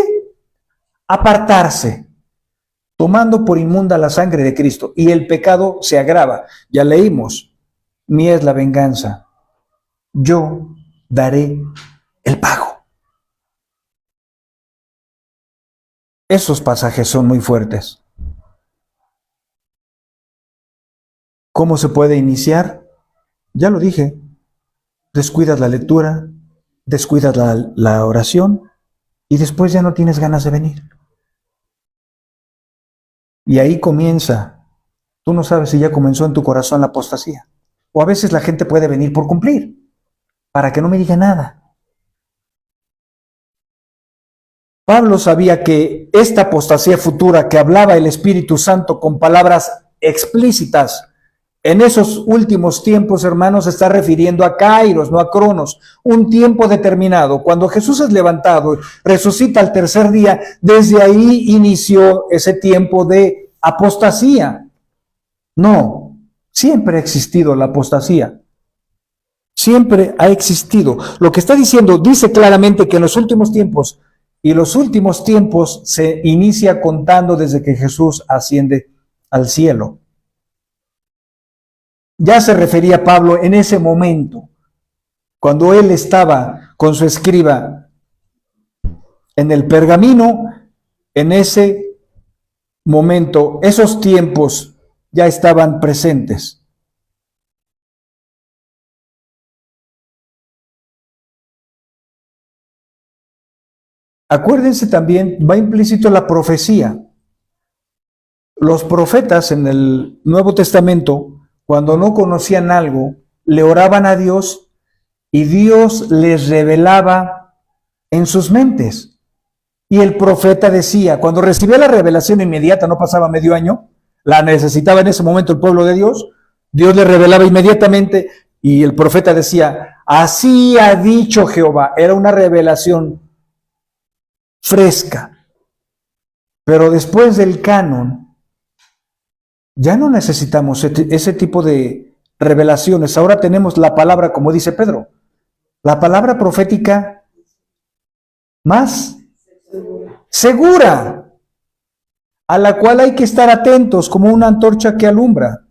Speaker 1: apartarse, tomando por inmunda la sangre de Cristo, y el pecado se agrava. Ya leímos, mía es la venganza, yo daré el pago. Esos pasajes son muy fuertes. ¿Cómo se puede iniciar? Ya lo dije, descuidas la lectura, descuidas la oración y después ya no tienes ganas de venir. Y ahí comienza. Tú no sabes si ya comenzó en tu corazón la apostasía. O a veces la gente puede venir por cumplir, para que no me diga nada. Pablo sabía que esta apostasía futura que hablaba el Espíritu Santo con palabras explícitas, en esos últimos tiempos, hermanos, se está refiriendo a Kairos, no a Cronos, un tiempo determinado. Cuando Jesús es levantado, resucita al tercer día, desde ahí inició ese tiempo de apostasía. No, siempre ha existido la apostasía. Siempre ha existido. Lo que está diciendo, dice claramente que en los últimos tiempos, y los últimos tiempos se inicia contando desde que Jesús asciende al cielo. Ya se refería Pablo en ese momento, cuando él estaba con su escriba en el pergamino, en ese momento, esos tiempos ya estaban presentes. Acuérdense también, va implícito la profecía. Los profetas en el Nuevo Testamento, cuando no conocían algo, le oraban a Dios y Dios les revelaba en sus mentes. Y el profeta decía, cuando recibía la revelación inmediata, no pasaba medio año, la necesitaba en ese momento el pueblo de Dios, Dios le revelaba inmediatamente y el profeta decía, así ha dicho Jehová. Era una revelación fresca. Pero después del canon, ya no necesitamos ese tipo de revelaciones. Ahora tenemos la palabra, como dice Pedro, la palabra profética más segura, a la cual hay que estar atentos como una antorcha que alumbra.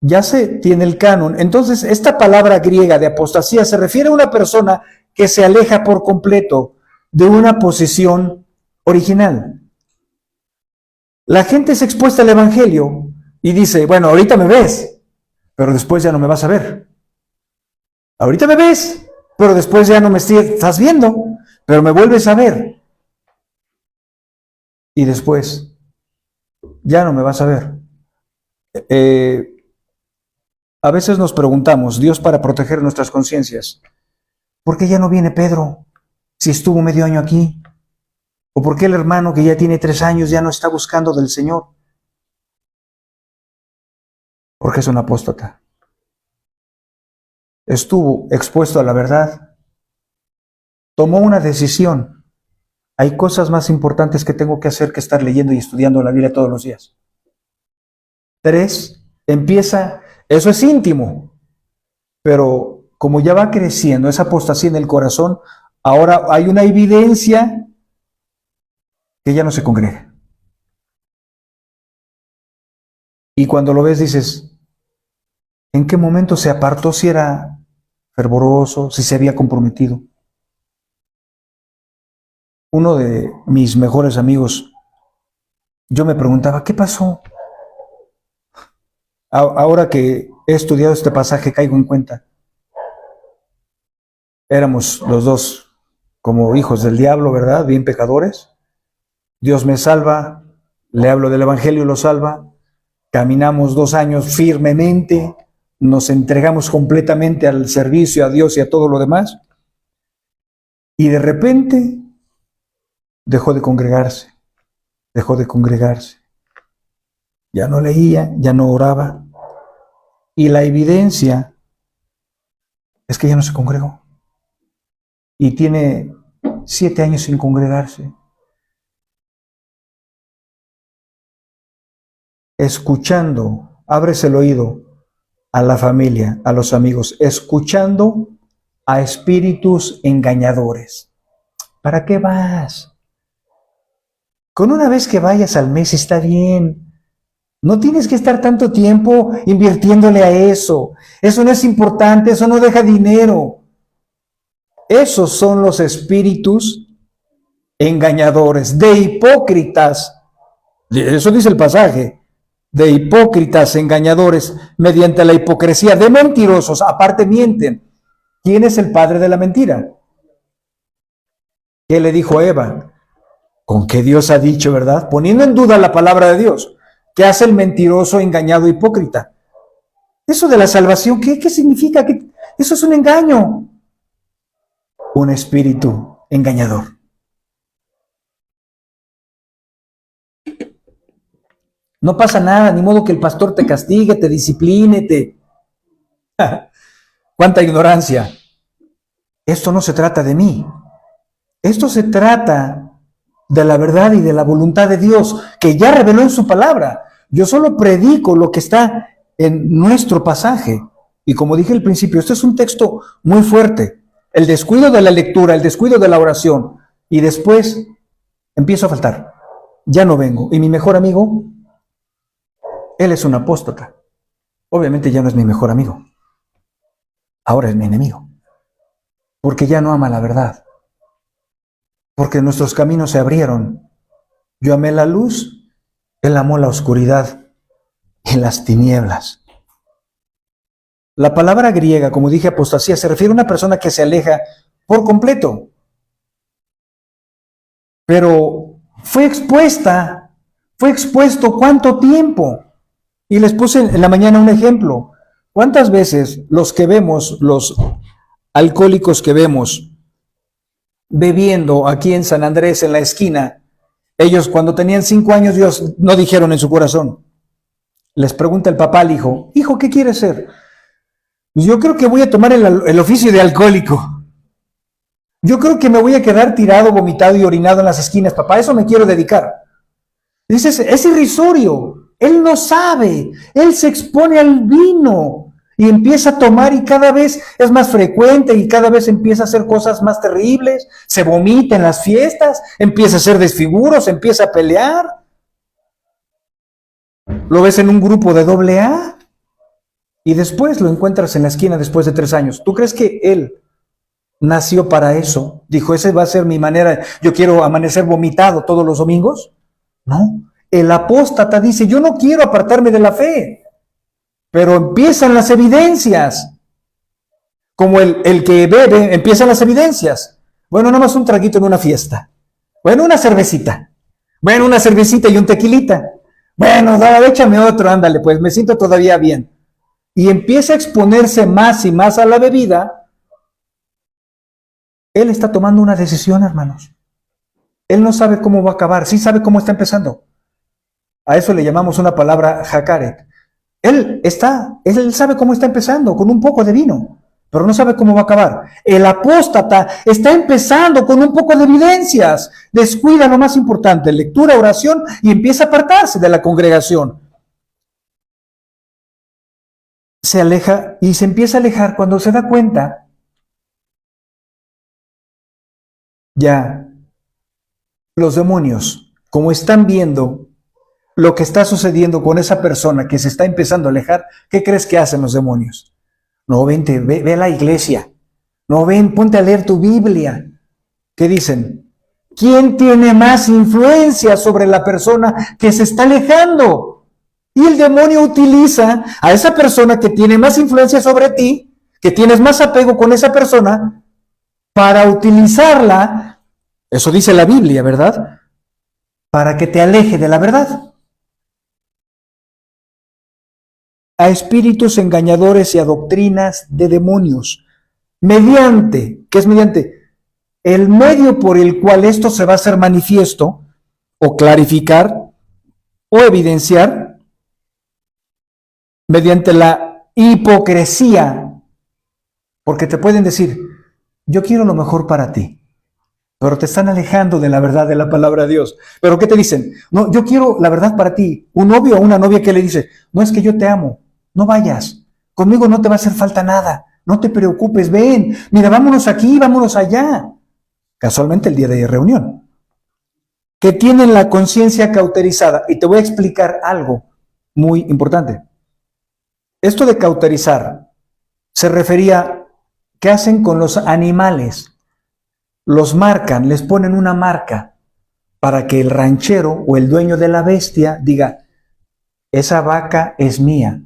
Speaker 1: Ya se tiene el canon. Entonces, esta palabra griega de apostasía se refiere a una persona que se aleja por completo de una posición original. La gente es expuesta al Evangelio y dice, bueno, ahorita me ves, pero después ya no me vas a ver. Ahorita me ves, pero después ya no me estás viendo, pero me vuelves a ver. Y después ya no me vas a ver. A veces nos preguntamos, Dios para proteger nuestras conciencias, ¿por qué ya no viene Pedro si estuvo medio año aquí? ¿O por qué el hermano que ya tiene 3 años ya no está buscando del Señor? Porque es un apóstata. Estuvo expuesto a la verdad. Tomó una decisión. Hay cosas más importantes que tengo que hacer que estar leyendo y estudiando la Biblia todos los días. 3, empieza, eso es íntimo, pero como ya va creciendo esa apostasía en el corazón, Ahora hay una evidencia que ya no se congrega. Y cuando lo ves dices, ¿en qué momento se apartó? Si era fervoroso, si se había comprometido. Uno de mis mejores amigos, yo me preguntaba, ¿qué pasó? Ahora que he estudiado este pasaje, caigo en cuenta. Éramos los dos como hijos del diablo, ¿verdad? Bien pecadores. Dios me salva, le hablo del Evangelio, lo salva. Caminamos 2 años firmemente, nos entregamos completamente al servicio a Dios y a todo lo demás. Y de repente dejó de congregarse, dejó de congregarse. Ya no leía, ya no oraba. Y la evidencia es que ya no se congregó. Y tiene 7 años sin congregarse. Escuchando, abres el oído a la familia, a los amigos, escuchando a espíritus engañadores. ¿Para qué vas? Con una vez que vayas al mes está bien. No tienes que estar tanto tiempo invirtiéndole a eso. Eso no es importante, eso no deja dinero. Esos son los espíritus engañadores, de hipócritas. Eso dice el pasaje. De hipócritas engañadores, mediante la hipocresía, de mentirosos, aparte mienten. ¿Quién es el padre de la mentira? ¿Qué le dijo a Eva? ¿Con qué Dios ha dicho, verdad? Poniendo en duda la palabra de Dios. ¿Qué hace el mentiroso, engañado, hipócrita? Eso de la salvación, ¿qué significa? Eso es un engaño. Un espíritu engañador. No pasa nada, ni modo que el pastor te castigue, te discipline, ¡Cuánta ignorancia! Esto no se trata de mí. Esto se trata de la verdad y de la voluntad de Dios, que ya reveló en su palabra. Yo solo predico lo que está en nuestro pasaje. Y como dije al principio, este es un texto muy fuerte. El descuido de la lectura, el descuido de la oración. Y después empiezo a faltar. Ya no vengo. Y mi mejor amigo, él es un apóstata. Obviamente ya no es mi mejor amigo. Ahora es mi enemigo. Porque ya no ama la verdad. Porque nuestros caminos se abrieron. Yo amé la luz, él amó la oscuridad y las tinieblas. La palabra griega, como dije, apostasía, se refiere a una persona que se aleja por completo. Pero fue expuesto ¿cuánto tiempo? Y les puse en la mañana un ejemplo. ¿Cuántas veces los que vemos, los alcohólicos que vemos bebiendo aquí en San Andrés, en la esquina, ellos cuando tenían 5 años, Dios no dijeron en su corazón. Les pregunta el papá al hijo, hijo, ¿qué quieres ser? Pues yo creo que voy a tomar el oficio de alcohólico. Yo creo que me voy a quedar tirado, vomitado y orinado en las esquinas, papá, a eso me quiero dedicar. Dices, es irrisorio, él no sabe, él se expone al vino y empieza a tomar y cada vez es más frecuente y cada vez empieza a hacer cosas más terribles, se vomita en las fiestas, empieza a hacer desfiguros, empieza a pelear. Lo ves en un grupo de AA y después lo encuentras en la esquina después de 3 años. ¿Tú crees que él nació para eso? Dijo, esa va a ser mi manera, yo quiero amanecer vomitado todos los domingos. No, el apóstata dice, yo no quiero apartarme de la fe, pero empiezan las evidencias. Como el que bebe, empiezan las evidencias. Bueno, nada más un traguito en una fiesta. Bueno, una cervecita. Bueno, una cervecita y un tequilita. Bueno, échame otro, ándale, pues me siento todavía bien. Y empieza a exponerse más y más a la bebida. Él está tomando una decisión, hermanos. Él no sabe cómo va a acabar, sí sabe cómo está empezando. A eso le llamamos una palabra jacaret. Él sabe cómo está empezando, con un poco de vino, pero no sabe cómo va a acabar. El apóstata está empezando con un poco de evidencias, descuida lo más importante, lectura, oración, y empieza a apartarse de la congregación. Se aleja y se empieza a alejar cuando se da cuenta Ya, los demonios, como están viendo lo que está sucediendo con esa persona que se está empezando a alejar, ¿qué crees que hacen los demonios? No, vente, ve a la iglesia. No, ven, ponte a leer tu Biblia. ¿Qué dicen? ¿Quién tiene más influencia sobre la persona que se está alejando? Y el demonio utiliza a esa persona que tiene más influencia sobre ti, que tienes más apego con esa persona, para utilizarla, eso dice la Biblia, ¿verdad? Para que te aleje de la verdad. A espíritus engañadores y a doctrinas de demonios. Mediante, ¿qué es mediante? El medio por el cual esto se va a hacer manifiesto, o clarificar, o evidenciar, mediante la hipocresía, porque te pueden decir, yo quiero lo mejor para ti, pero te están alejando de la verdad de la palabra de Dios. ¿Pero qué te dicen? No, yo quiero la verdad para ti. Un novio o una novia que le dice, no, es que yo te amo, no vayas, conmigo no te va a hacer falta nada, no te preocupes, ven, mira, vámonos aquí, vámonos allá. Casualmente el día de reunión. Que tienen la conciencia cauterizada. Y te voy a explicar algo muy importante. Esto de cauterizar se refería, ¿qué hacen con los animales? Los marcan, les ponen una marca para que el ranchero o el dueño de la bestia diga, esa vaca es mía,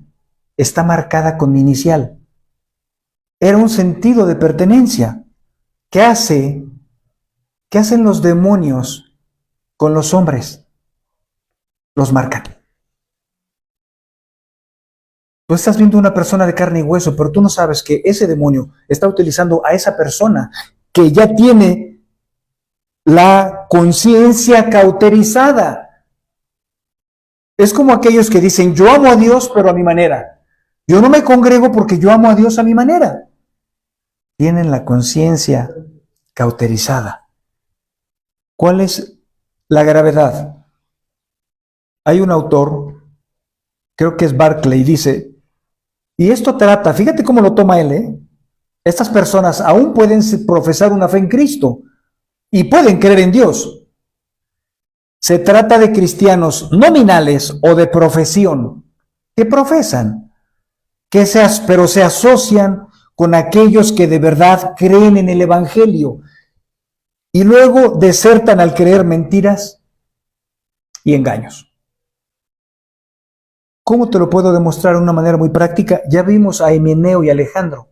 Speaker 1: está marcada con mi inicial. Era un sentido de pertenencia. ¿Qué hacen los demonios con los hombres? Los marcan. Tú estás viendo una persona de carne y hueso, pero tú no sabes que ese demonio está utilizando a esa persona que ya tiene la conciencia cauterizada. Es como aquellos que dicen, yo amo a Dios, pero a mi manera. Yo no me congrego porque yo amo a Dios a mi manera. Tienen la conciencia cauterizada. ¿Cuál es la gravedad? Hay un autor, creo que es Barclay, dice, y esto trata, fíjate cómo lo toma él, ¿eh? Estas personas aún pueden profesar una fe en Cristo y pueden creer en Dios. Se trata de cristianos nominales o de profesión que profesan, pero se asocian con aquellos que de verdad creen en el Evangelio y luego desertan al creer mentiras y engaños. ¿Cómo te lo puedo demostrar de una manera muy práctica? Ya vimos a Himeneo y Alejandro.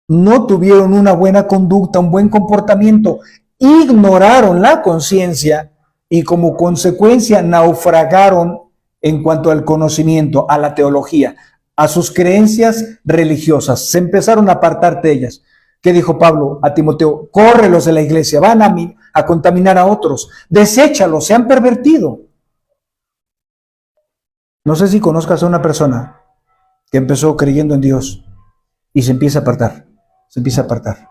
Speaker 1: No tuvieron una buena conducta, un buen comportamiento, ignoraron la conciencia y como consecuencia naufragaron en cuanto al conocimiento, a la teología, a sus creencias religiosas. Se empezaron a apartar de ellas. ¿Qué dijo Pablo a Timoteo? Córrelos de la iglesia, van a contaminar a otros, deséchalos, se han pervertido. No sé si conozcas a una persona que empezó creyendo en Dios y se empieza a apartar, se empieza a apartar.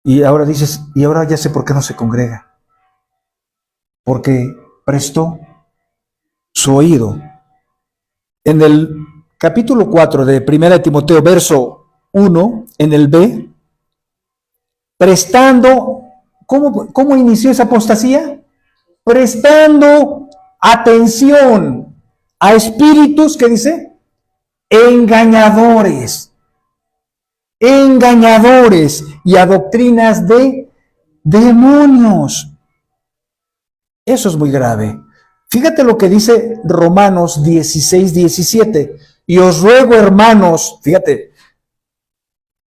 Speaker 1: Y ahora dices, y ahora ya sé por qué no se congrega. Porque prestó su oído. En el capítulo 4 de 1 Timoteo, verso 1, en el B, prestando, ¿cómo inició esa apostasía? Prestando atención a espíritus, ¿qué dice? Engañadores y a doctrinas de demonios. Eso es muy grave. Fíjate lo que dice Romanos 16:17. Y os ruego, hermanos, fíjate,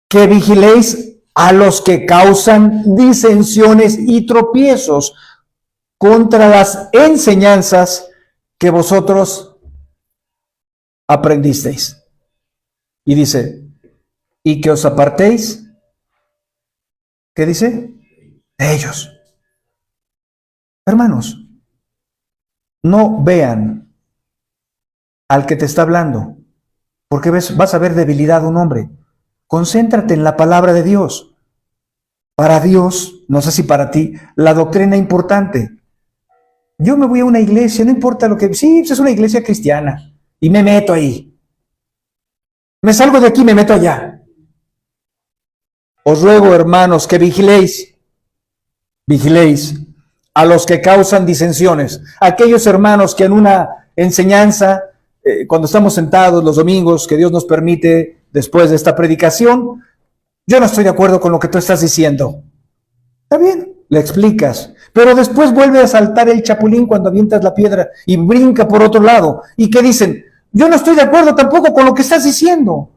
Speaker 1: que vigiléis a los que causan disensiones y tropiezos contra las enseñanzas que vosotros aprendisteis. Y dice, y que os apartéis, ¿qué dice? De ellos. Hermanos, no vean al que te está hablando, porque vas a ver debilidad de un hombre. Concéntrate en la palabra de Dios. Para Dios, no sé si para ti, la doctrina importante. Yo me voy a una iglesia, no importa lo que... Sí, es una iglesia cristiana y me meto ahí. Me salgo de aquí y me meto allá. Os ruego, hermanos, que vigiléis a los que causan disensiones, aquellos hermanos que en una enseñanza, cuando estamos sentados los domingos, que Dios nos permite después de esta predicación, yo no estoy de acuerdo con lo que tú estás diciendo. Está bien, le explicas, pero después vuelve a saltar el chapulín cuando avientas la piedra y brinca por otro lado. ¿Y qué dicen? Yo no estoy de acuerdo tampoco con lo que estás diciendo.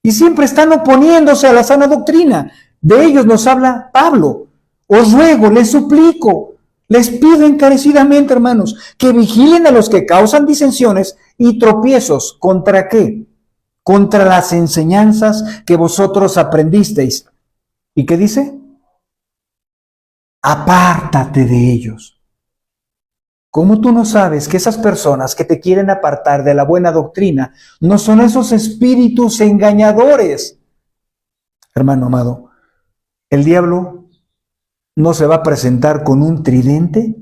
Speaker 1: Y siempre están oponiéndose a la sana doctrina. De ellos nos habla Pablo. Os ruego, les suplico, les pido encarecidamente, hermanos, que vigilen a los que causan disensiones y tropiezos. ¿Contra qué? Contra las enseñanzas que vosotros aprendisteis. ¿Y qué dice? Apártate de ellos. ¿Cómo tú no sabes que esas personas que te quieren apartar de la buena doctrina no son esos espíritus engañadores? Hermano amado, el diablo no se va a presentar con un tridente,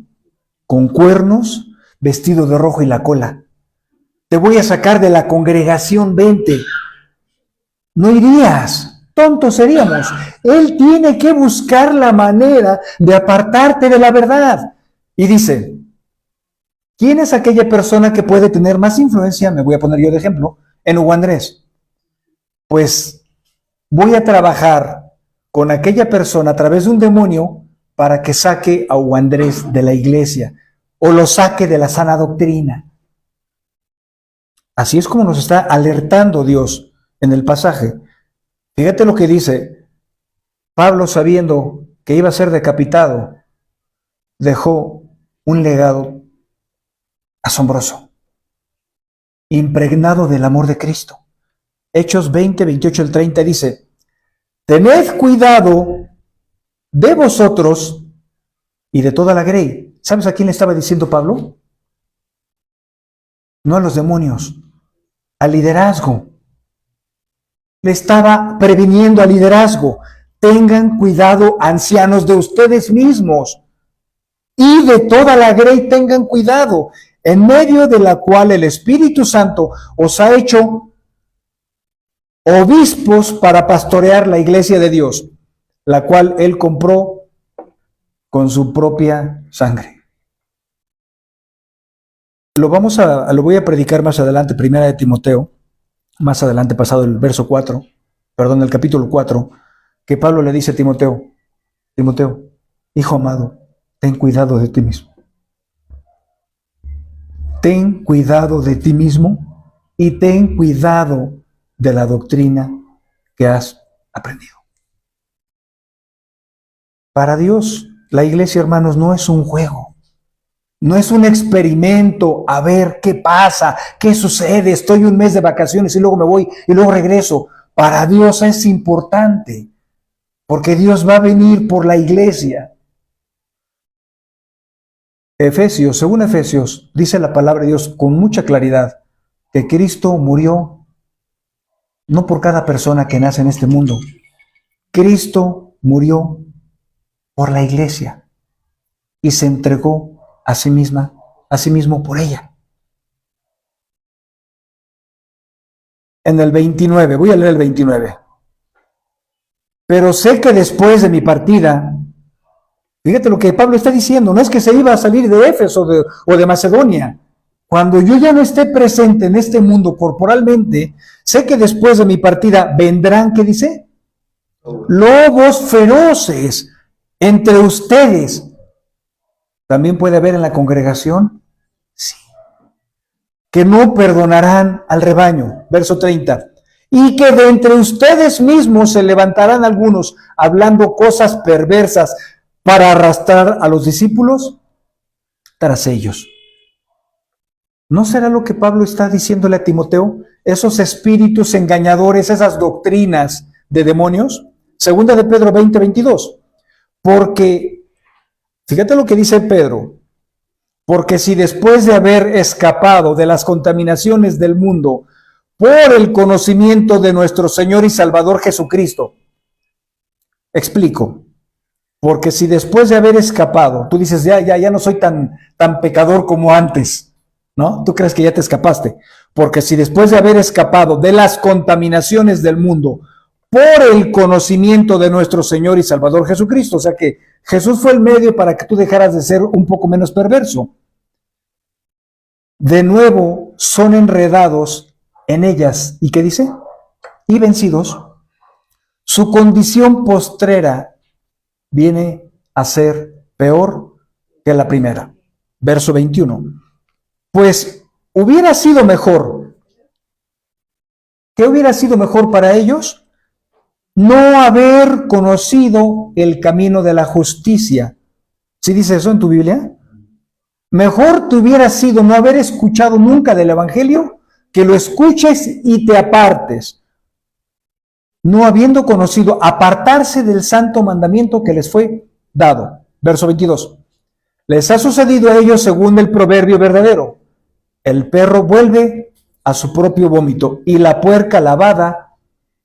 Speaker 1: con cuernos, vestido de rojo y la cola. Te voy a sacar de la congregación, vente. No irías, tontos seríamos. Él tiene que buscar la manera de apartarte de la verdad. Y dice, ¿quién es aquella persona que puede tener más influencia? Me voy a poner yo de ejemplo, en Hugo Andrés. Pues voy a trabajar con aquella persona a través de un demonio para que saque a Hugo Andrés de la iglesia o lo saque de la sana doctrina. Así es como nos está alertando Dios en el pasaje. Fíjate lo que dice Pablo, sabiendo que iba a ser decapitado, dejó un legado asombroso, impregnado del amor de Cristo. Hechos 20, 28 al 30 dice, tened cuidado de vosotros y de toda la grey. ¿Sabes a quién le estaba diciendo Pablo? No a los demonios, al liderazgo. Le estaba previniendo al liderazgo. Tengan cuidado, ancianos, de ustedes mismos y de toda la grey tengan cuidado, en medio de la cual el Espíritu Santo os ha hecho obispos para pastorear la iglesia de Dios, la cual Él compró con su propia sangre. Lo voy a predicar más adelante, primera de Timoteo, más adelante pasado el verso 4, perdón, el capítulo 4, que Pablo le dice a Timoteo, Timoteo, hijo amado, ten cuidado de ti mismo. Ten cuidado de ti mismo y ten cuidado de la doctrina que has aprendido. Para Dios, la iglesia, hermanos, no es un juego. No es un experimento a ver qué pasa, qué sucede. Estoy un mes de vacaciones y luego me voy y luego regreso. Para Dios es importante, porque Dios va a venir por la iglesia. Según Efesios, dice la palabra de Dios con mucha claridad que Cristo murió no por cada persona que nace en este mundo. Cristo murió por la iglesia y se entregó a sí mismo por ella. En el 29, voy a leer el 29. Pero sé que después de mi partida, fíjate lo que Pablo está diciendo, no es que se iba a salir de Éfeso o de Macedonia. Cuando yo ya no esté presente en este mundo corporalmente, sé que después de mi partida vendrán, ¿qué dice? Lobos feroces entre ustedes. ¿También puede haber en la congregación? Sí. Que no perdonarán al rebaño. Verso 30. Y que de entre ustedes mismos se levantarán algunos hablando cosas perversas para arrastrar a los discípulos tras ellos. ¿No será lo que Pablo está diciéndole a Timoteo? Esos espíritus engañadores, esas doctrinas de demonios. Segunda de Pedro 20, 22. Porque, fíjate lo que dice Pedro, porque si después de haber escapado de las contaminaciones del mundo por el conocimiento de nuestro Señor y Salvador Jesucristo, explico, porque si después de haber escapado, tú dices, ya no soy tan pecador como antes, ¿no? Tú crees que ya te escapaste, porque si después de haber escapado de las contaminaciones del mundo por el conocimiento de nuestro Señor y Salvador Jesucristo. O sea que Jesús fue el medio para que tú dejaras de ser un poco menos perverso. De nuevo son enredados en ellas. ¿Y qué dice? Y vencidos. Su condición postrera viene a ser peor que la primera. Verso 21. Pues hubiera sido mejor. ¿Qué hubiera sido mejor para ellos? No haber conocido el camino de la justicia. ¿Sí dice eso en tu Biblia? Mejor te hubiera sido no haber escuchado nunca del Evangelio, que lo escuches y te apartes. No habiendo conocido, apartarse del santo mandamiento que les fue dado. Verso 22. Les ha sucedido a ellos según el proverbio verdadero. El perro vuelve a su propio vómito y la puerca lavada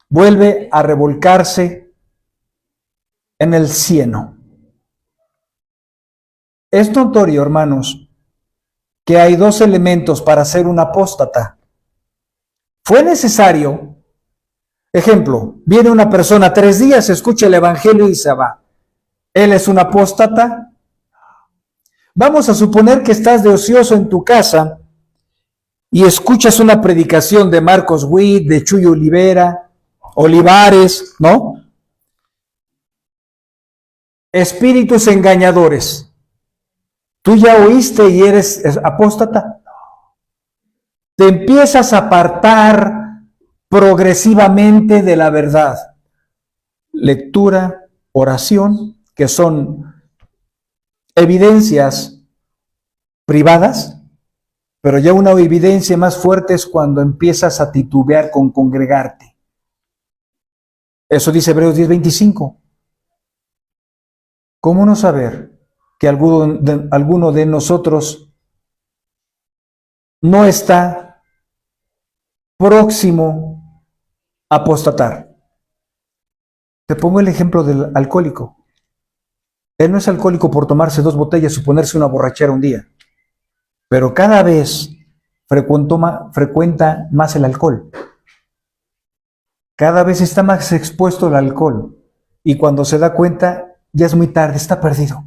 Speaker 1: vuelve a revolcarse en el cieno. Es notorio, hermanos, que hay dos elementos para ser un apóstata. Fue necesario, ejemplo, viene una persona 3 días, escucha el evangelio y se va. ¿Él es un apóstata? Vamos a suponer que estás de ocioso en tu casa y escuchas una predicación de Marcos Witt, de Chuy Olivares, ¿no? Espíritus engañadores. ¿Tú ya oíste y eres apóstata? Te empiezas a apartar progresivamente de la verdad. Lectura, oración, que son evidencias privadas, pero ya una evidencia más fuerte es cuando empiezas a titubear con congregarte. Eso dice Hebreos 10:25. ¿Cómo no saber que alguno de nosotros no está próximo a apostatar? Te pongo el ejemplo del alcohólico. Él no es alcohólico por tomarse 2 botellas y ponerse una borrachera un día, pero cada vez frecuenta más el alcohol. Cada vez está más expuesto al alcohol y cuando se da cuenta ya es muy tarde, está perdido.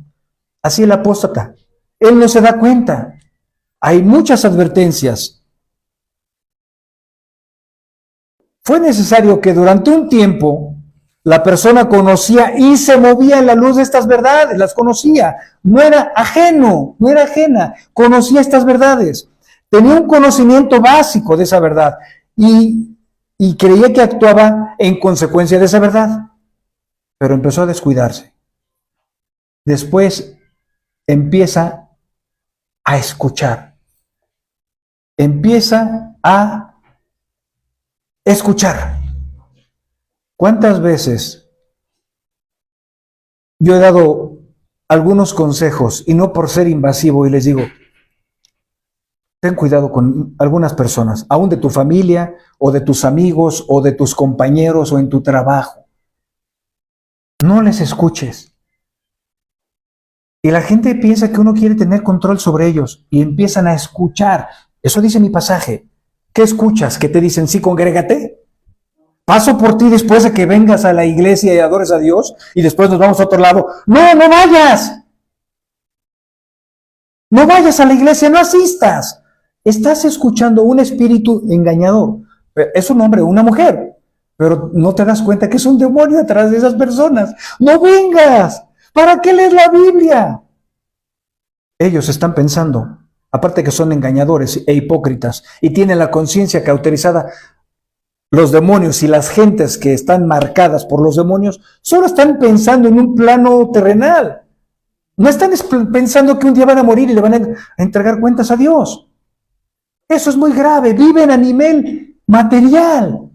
Speaker 1: Así el apóstata. Él no se da cuenta. Hay muchas advertencias. Fue necesario que durante un tiempo la persona conocía y se movía en la luz de estas verdades, las conocía. No era ajeno, no era ajena, conocía estas verdades. Tenía un conocimiento básico de esa verdad y creía que actuaba en consecuencia de esa verdad, pero empezó a descuidarse. Después empieza a escuchar. Empieza a escuchar. ¿Cuántas veces yo he dado algunos consejos y no por ser invasivo y les digo, ten cuidado con algunas personas, aún de tu familia o de tus amigos o de tus compañeros o en tu trabajo? No les escuches. Y la gente piensa que uno quiere tener control sobre ellos y empiezan a escuchar. Eso dice mi pasaje. ¿Qué escuchas? ¿Que te dicen, sí, congrégate? Paso por ti después de que vengas a la iglesia y adores a Dios y después nos vamos a otro lado. No, no vayas. No vayas a la iglesia, no asistas. Estás escuchando un espíritu engañador. Es un hombre o una mujer, pero no te das cuenta que es un demonio detrás de esas personas. No vengas. ¿Para qué lees la Biblia? Ellos están pensando, aparte que son engañadores e hipócritas y tienen la conciencia cauterizada, los demonios y las gentes que están marcadas por los demonios solo están pensando en un plano terrenal. No están pensando que un día van a morir y le van a entregar cuentas a Dios. Eso es muy grave. Viven a nivel material.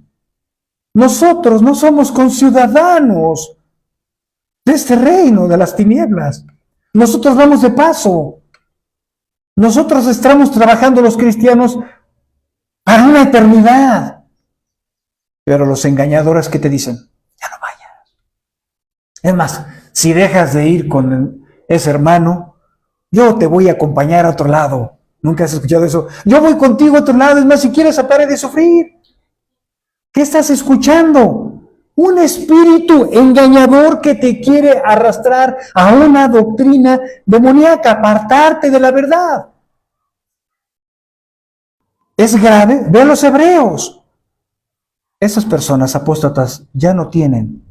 Speaker 1: Nosotros no somos conciudadanos de este reino de las tinieblas. Nosotros vamos de paso. Nosotros estamos trabajando los cristianos para una eternidad. Pero los engañadores que te dicen, ya no vayas. Es más, si dejas de ir con ese hermano, yo te voy a acompañar a otro lado. ¿Nunca has escuchado eso? Yo voy contigo a otro lado, es más, si quieres, pare de sufrir. ¿Qué estás escuchando? Un espíritu engañador que te quiere arrastrar a una doctrina demoníaca, apartarte de la verdad. Es grave. Ve a los hebreos. Esas personas apóstatas ya no tienen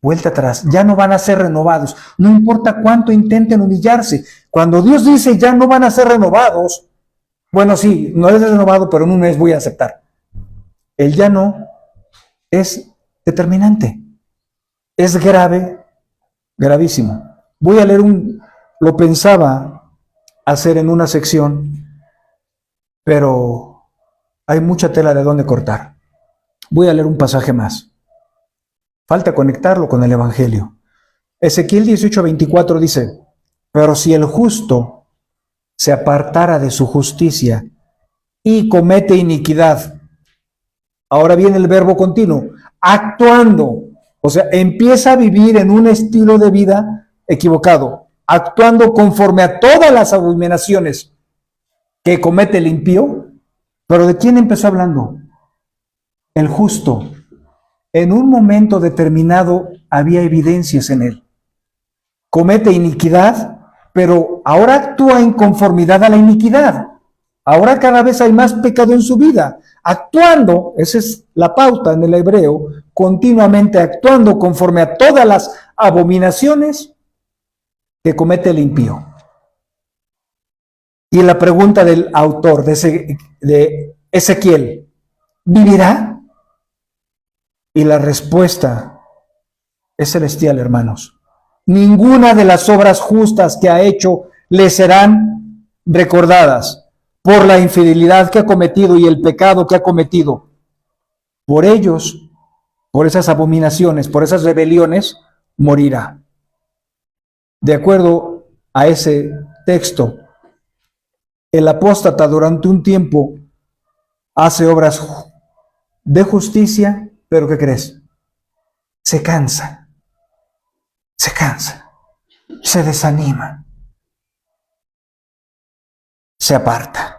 Speaker 1: vuelta atrás, ya no van a ser renovados. No importa cuánto intenten humillarse. Cuando Dios dice ya no van a ser renovados, bueno, sí, no es renovado, pero en un mes voy a aceptar. El ya no es determinante. Es grave, gravísimo. Voy a leer lo pensaba hacer en una sección, pero hay mucha tela de dónde cortar. Voy a leer un pasaje más. Falta conectarlo con el Evangelio. Ezequiel 18:24 dice, pero si el justo se apartara de su justicia y comete iniquidad, ahora viene el verbo continuo, actuando, o sea, empieza a vivir en un estilo de vida equivocado, actuando conforme a todas las abominaciones que comete el impío. Pero ¿de quién empezó hablando? El justo. En un momento determinado había evidencias en él. Comete iniquidad, pero ahora actúa en conformidad a la iniquidad. Ahora cada vez hay más pecado en su vida. Actuando, esa es la pauta en el hebreo, continuamente actuando conforme a todas las abominaciones que comete el impío. Y la pregunta del autor de Ezequiel, ¿vivirá? Y la respuesta es celestial, hermanos. Ninguna de las obras justas que ha hecho le serán recordadas por la infidelidad que ha cometido y el pecado que ha cometido. Por ellos, por esas abominaciones, por esas rebeliones, morirá. De acuerdo a ese texto, el apóstata durante un tiempo hace obras de justicia, pero ¿qué crees? Se cansa, se desanima, se aparta.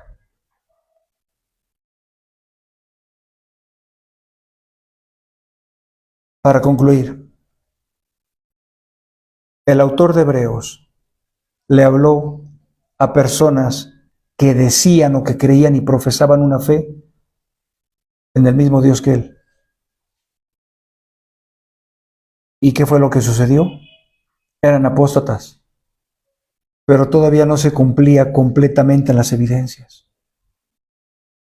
Speaker 1: Para concluir, el autor de Hebreos le habló a personas que decían o que creían y profesaban una fe en el mismo Dios que él. ¿Y qué fue lo que sucedió? Eran apóstatas, pero todavía no se cumplía completamente las evidencias.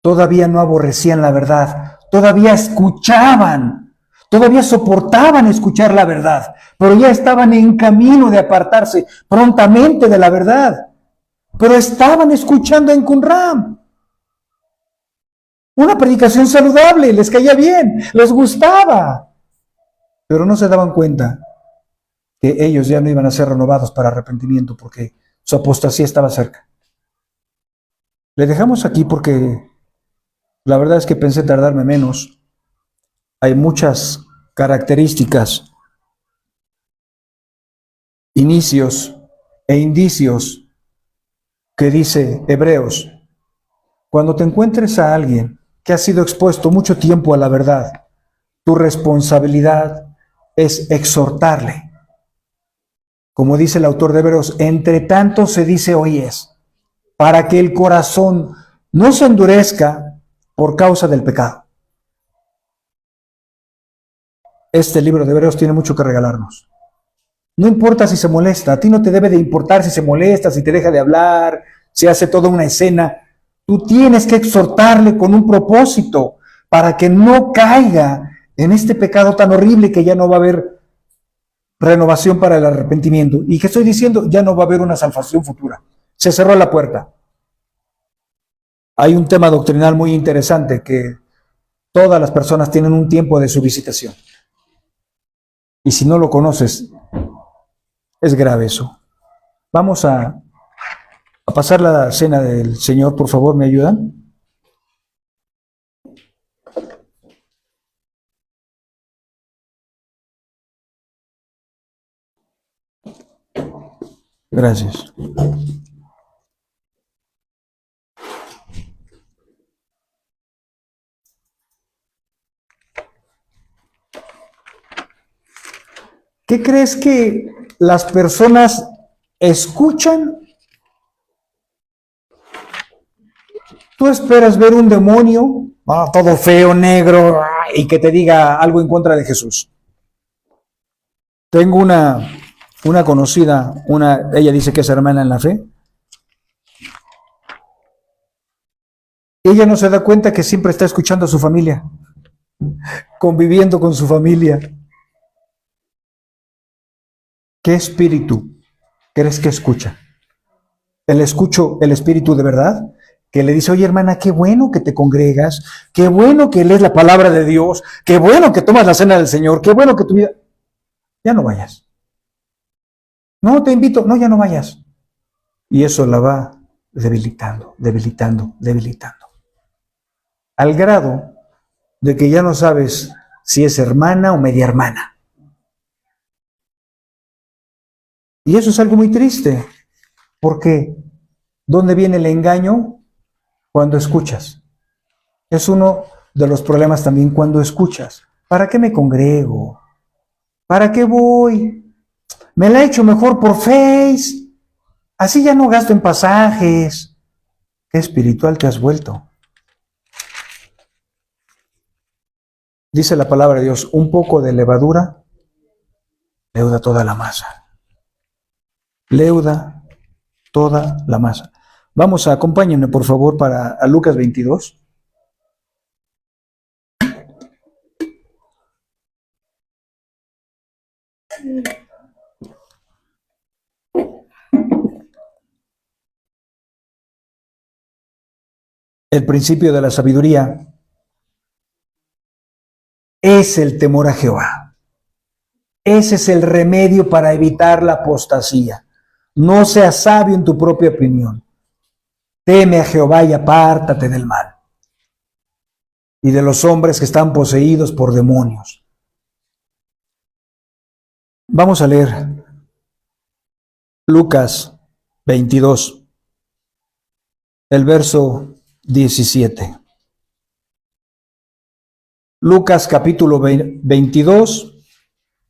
Speaker 1: Todavía no aborrecían la verdad, todavía escuchaban, todavía soportaban escuchar la verdad, pero ya estaban en camino de apartarse prontamente de la verdad. Pero estaban escuchando en Qumran una predicación saludable, les caía bien, les gustaba, pero no se daban cuenta que ellos ya no iban a ser renovados para arrepentimiento porque su apostasía estaba cerca. Le dejamos aquí porque la verdad es que pensé tardarme menos. Hay muchas características, inicios e indicios que dice Hebreos. Cuando te encuentres a alguien que ha sido expuesto mucho tiempo a la verdad, tu responsabilidad es exhortarle. Como dice el autor de Hebreos, entre tanto se dice hoy es, para que el corazón no se endurezca por causa del pecado. Este libro de Hebreos tiene mucho que regalarnos. No importa si se molesta, a ti no te debe de importar si se molesta, si te deja de hablar, si hace toda una escena. Tú tienes que exhortarle con un propósito para que no caiga en este pecado tan horrible que ya no va a haber renovación para el arrepentimiento. ¿Y qué estoy diciendo? Ya no va a haber una salvación futura. Se cerró la puerta. Hay un tema doctrinal muy interesante que todas las personas tienen un tiempo de su visitación. Y si no lo conoces, es grave eso. Vamos a pasar la cena del Señor, por favor, ¿me ayudan? Gracias. ¿Qué crees que las personas escuchan? Tú esperas ver un demonio, todo feo, negro, y que te diga algo en contra de Jesús. Tengo una conocida, ella dice que es hermana en la fe. Ella no se da cuenta que siempre está escuchando a su familia, conviviendo con su familia. ¿Qué espíritu crees que escucha? El espíritu de verdad, que le dice, oye hermana, qué bueno que te congregas, qué bueno que lees la palabra de Dios, qué bueno que tomas la cena del Señor, qué bueno que tu vida... Ya no vayas. No, te invito, no, ya no vayas. Y eso la va debilitando, debilitando, debilitando. Al grado de que ya no sabes si es hermana o media hermana. Y eso es algo muy triste, porque ¿dónde viene el engaño? Cuando escuchas. Es uno de los problemas también cuando escuchas. ¿Para qué me congrego? ¿Para qué voy? Me la he hecho mejor por Face. Así ya no gasto en pasajes. ¿Qué espiritual te has vuelto? Dice la palabra de Dios, un poco de levadura leuda toda la masa. Leuda toda la masa. Vamos, acompáñenme por favor a Lucas 22. El principio de la sabiduría es el temor a Jehová. Ese es el remedio para evitar la apostasía. No seas sabio en tu propia opinión. Teme a Jehová y apártate del mal. Y de los hombres que están poseídos por demonios. Vamos a leer Lucas 22, el verso 17. Lucas capítulo 22,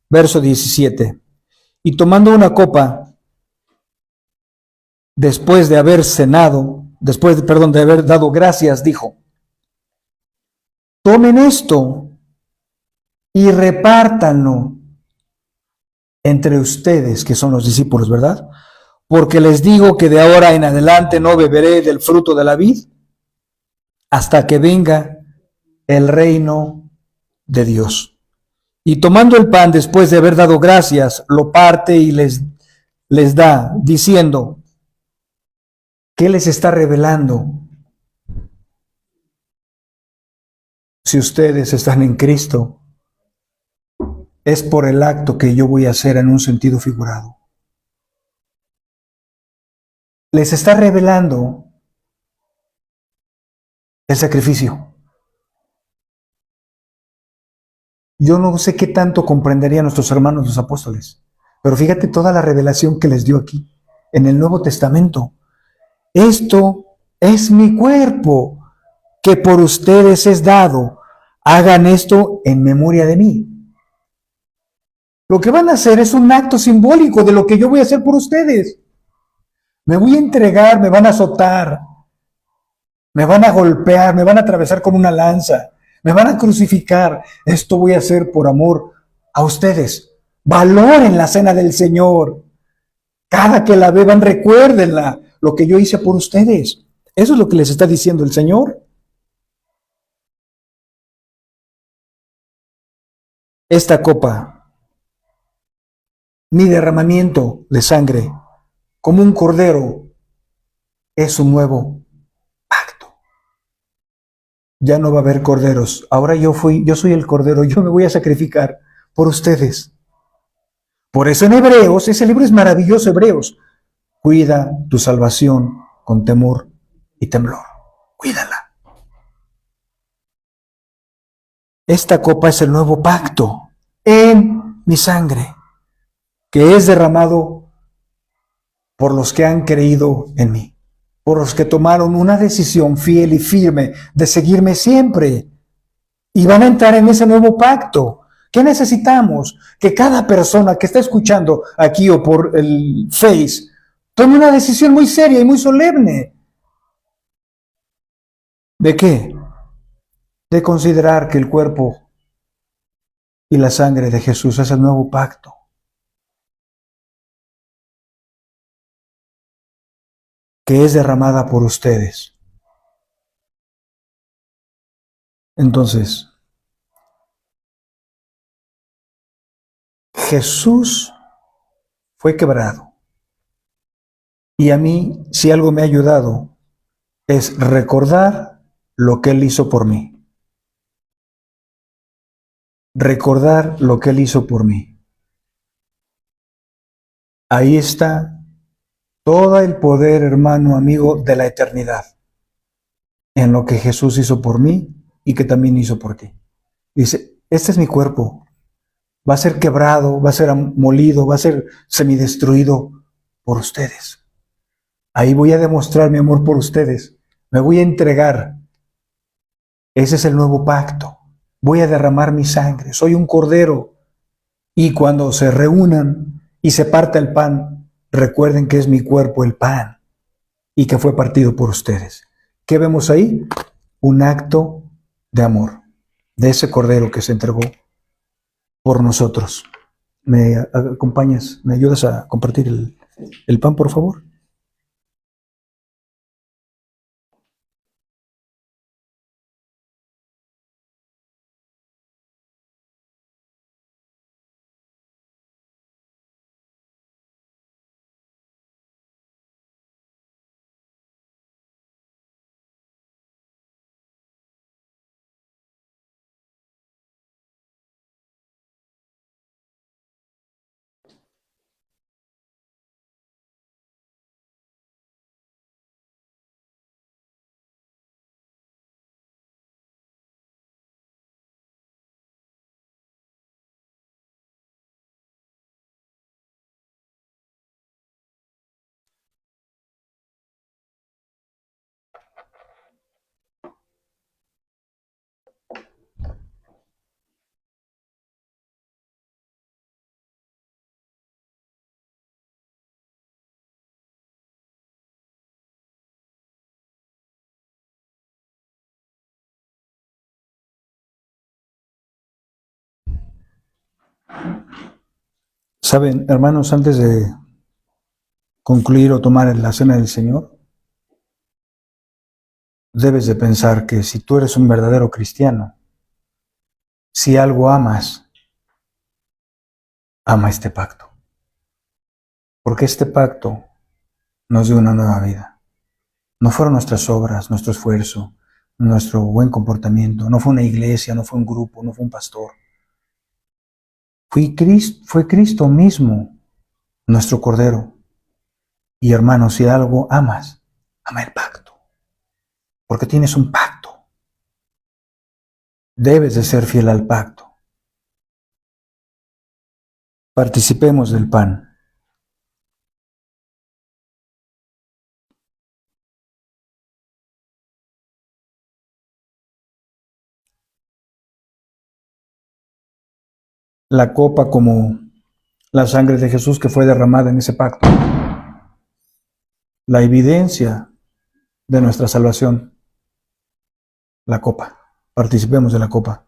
Speaker 1: verso 17. Y tomando una copa, después de haber cenado, de haber dado gracias, dijo, tomen esto y repártanlo entre ustedes, que son los discípulos, ¿verdad? Porque les digo que de ahora en adelante no beberé del fruto de la vid hasta que venga el reino de Dios. Y tomando el pan después de haber dado gracias, lo parte y les da, diciendo, ¿qué les está revelando? Si ustedes están en Cristo, es por el acto que yo voy a hacer en un sentido figurado. Les está revelando el sacrificio. Yo no sé qué tanto comprenderían nuestros hermanos los apóstoles, pero fíjate toda la revelación que les dio aquí, en el Nuevo Testamento. Esto es mi cuerpo, que por ustedes es dado. Hagan esto en memoria de mí. Lo que van a hacer es un acto simbólico de lo que yo voy a hacer por ustedes. Me voy a entregar, me van a azotar, me van a golpear, me van a atravesar con una lanza, me van a crucificar. Esto voy a hacer por amor a ustedes. Valoren la cena del Señor. Cada que la beban, recuérdenla, lo que yo hice por ustedes. Eso es lo que les está diciendo el Señor. Esta copa, mi derramamiento de sangre, como un cordero, es un nuevo pacto. Ya no va a haber corderos. Ahora yo soy el cordero, yo me voy a sacrificar por ustedes. Por eso en Hebreos, ese libro es maravilloso, Hebreos. Cuida tu salvación con temor y temblor. Cuídala. Esta copa es el nuevo pacto en mi sangre, que es derramado por los que han creído en mí, por los que tomaron una decisión fiel y firme de seguirme siempre, y van a entrar en ese nuevo pacto, ¿Qué necesitamos? Que cada persona que está escuchando aquí o por el Face tome una decisión muy seria y muy solemne. ¿De qué? De considerar que el cuerpo y la sangre de Jesús es el nuevo pacto, que es derramada por ustedes. Entonces, Jesús fue quebrado. Y a mí, si algo me ha ayudado, es recordar lo que Él hizo por mí. Recordar lo que Él hizo por mí. Ahí está todo el poder, hermano, amigo, de la eternidad, en lo que Jesús hizo por mí y que también hizo por ti. Dice, este es mi cuerpo, va a ser quebrado, va a ser molido, va a ser semidestruido por ustedes. Ahí voy a demostrar mi amor por ustedes, me voy a entregar. Ese es el nuevo pacto. Voy a derramar mi sangre, soy un cordero. Y cuando se reúnan y se parta el pan, recuerden que es mi cuerpo el pan y que fue partido por ustedes. ¿Qué vemos ahí? Un acto de amor de ese cordero que se entregó por nosotros. ¿Me acompañas? ¿Me ayudas a compartir el pan, por favor? Saben, hermanos, antes de concluir o tomar la cena del Señor, debes de pensar que si tú eres un verdadero cristiano, si algo amas, ama este pacto. Porque este pacto nos dio una nueva vida. No fueron nuestras obras, nuestro esfuerzo, nuestro buen comportamiento, no fue una iglesia, no fue un grupo, no fue un pastor. Fue Cristo mismo, nuestro Cordero. Y hermano, si algo amas, ama el pacto. Porque tienes un pacto. Debes de ser fiel al pacto. Participemos del pan. La copa como la sangre de Jesús que fue derramada en ese pacto. La evidencia de nuestra salvación. La copa. Participemos de la copa.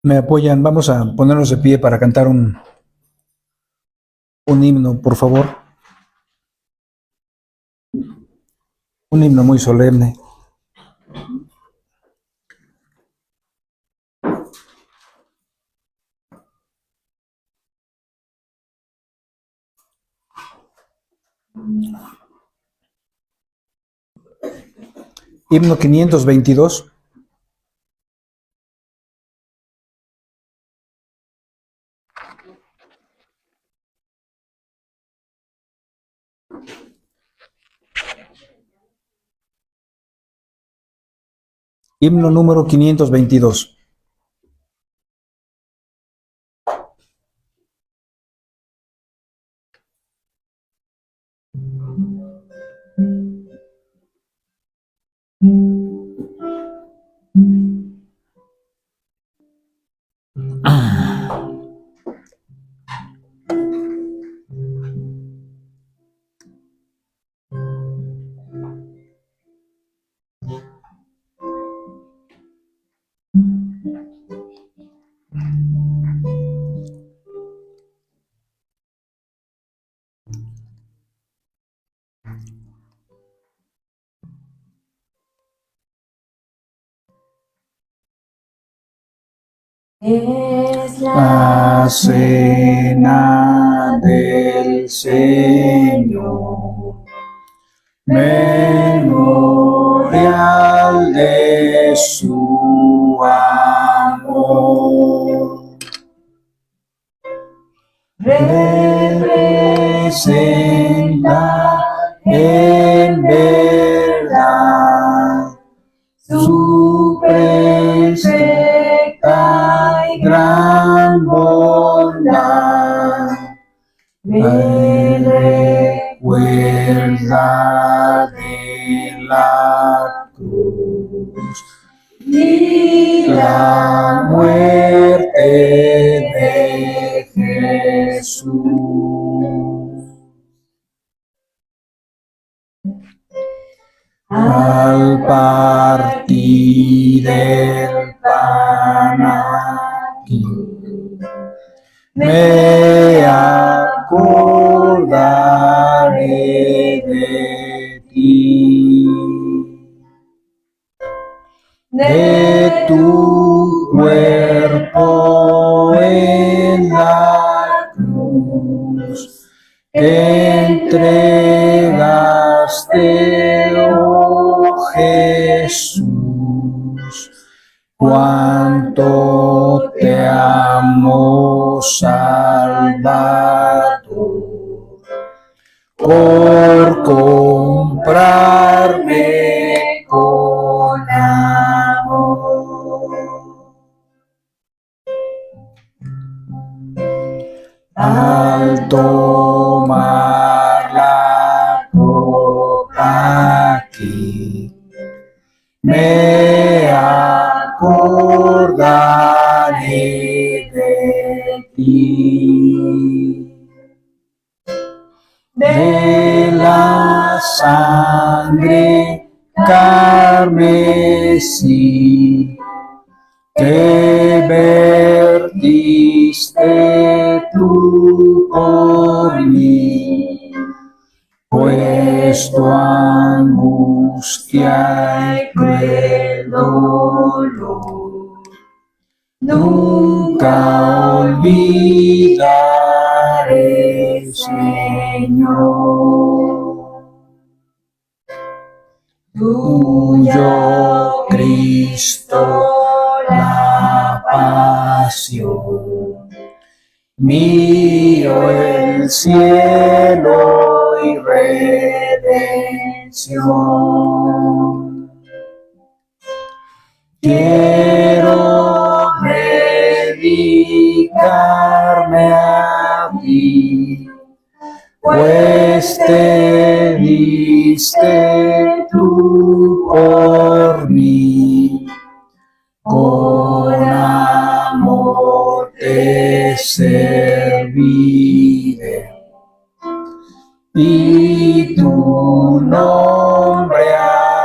Speaker 1: Me apoyan, vamos a ponernos de pie para cantar un himno, por favor. Un himno muy solemne. Himno 522. Himno número 522.
Speaker 2: Es
Speaker 1: la cena del Señor, memorial de su amor. Representa en verdad su perfecta y gran bondad. Me recuerda de la cruz y la muerte de Jesús. Al partir el pan aquí, me acordaré de ti, de tu cuerpo en la cruz, que entregaste, oh Jesús. Cuánto te amo, Salvador, por comprarme con amor. Al tomar la copa aquí, me acordaré de ti, de la sangre carmesí que vertiste tú por mí, pues tu angustia y cruel dolor nunca olvidaré, Señor. Tuyo, Cristo, la pasión, mío el cielo y redención. Quiero dedicarme a ti, pues te diste tú por mí, con amor te serviré y tu nombre alabaré.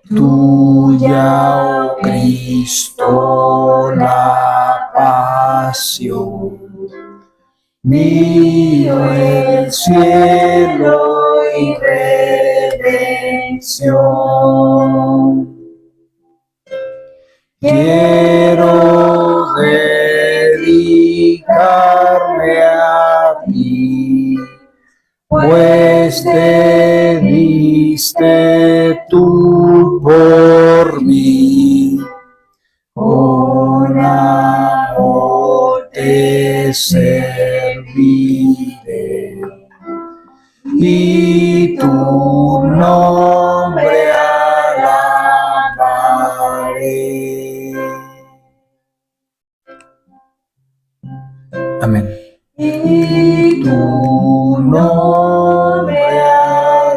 Speaker 1: Tuya, oh Cristo, la pasión, mío el cielo y redención. Quiero dedicarme a ti, pues te diste tú por mí, con amor te serviré y tu nombre alabaré. Amén. Y tu nombre alabaré.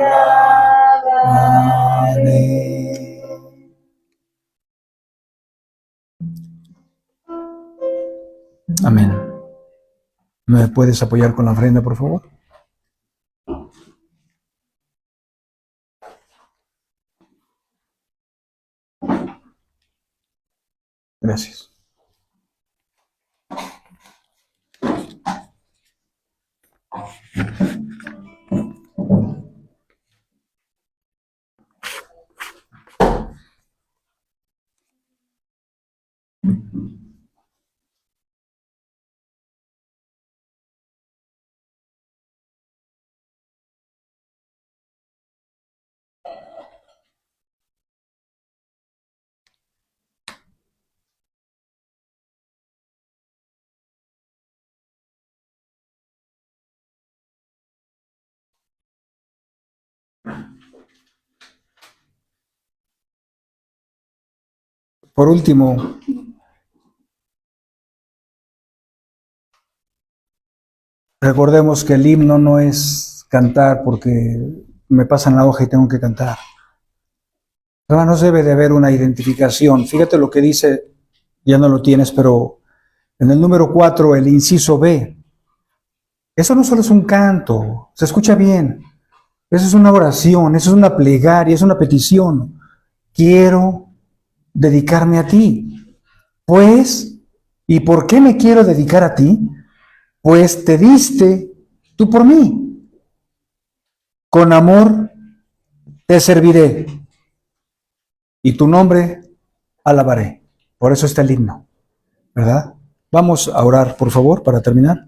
Speaker 1: Amén. ¿Me puedes apoyar con la ofrenda, por favor? Gracias. Por último, recordemos que el himno no es cantar porque me pasan la hoja y tengo que cantar. Hermanos, debe de haber una identificación. Fíjate lo que dice, ya no lo tienes, pero en el número 4, el inciso B. Eso no solo es un canto, se escucha bien. Eso es una oración, eso es una plegaria, es una petición. Quiero dedicarme a ti. Pues, ¿y por qué me quiero dedicar a ti? Pues te diste tú por mí. Con amor te serviré y tu nombre alabaré. Por eso está el himno, ¿verdad? Vamos a orar, por favor, para terminar.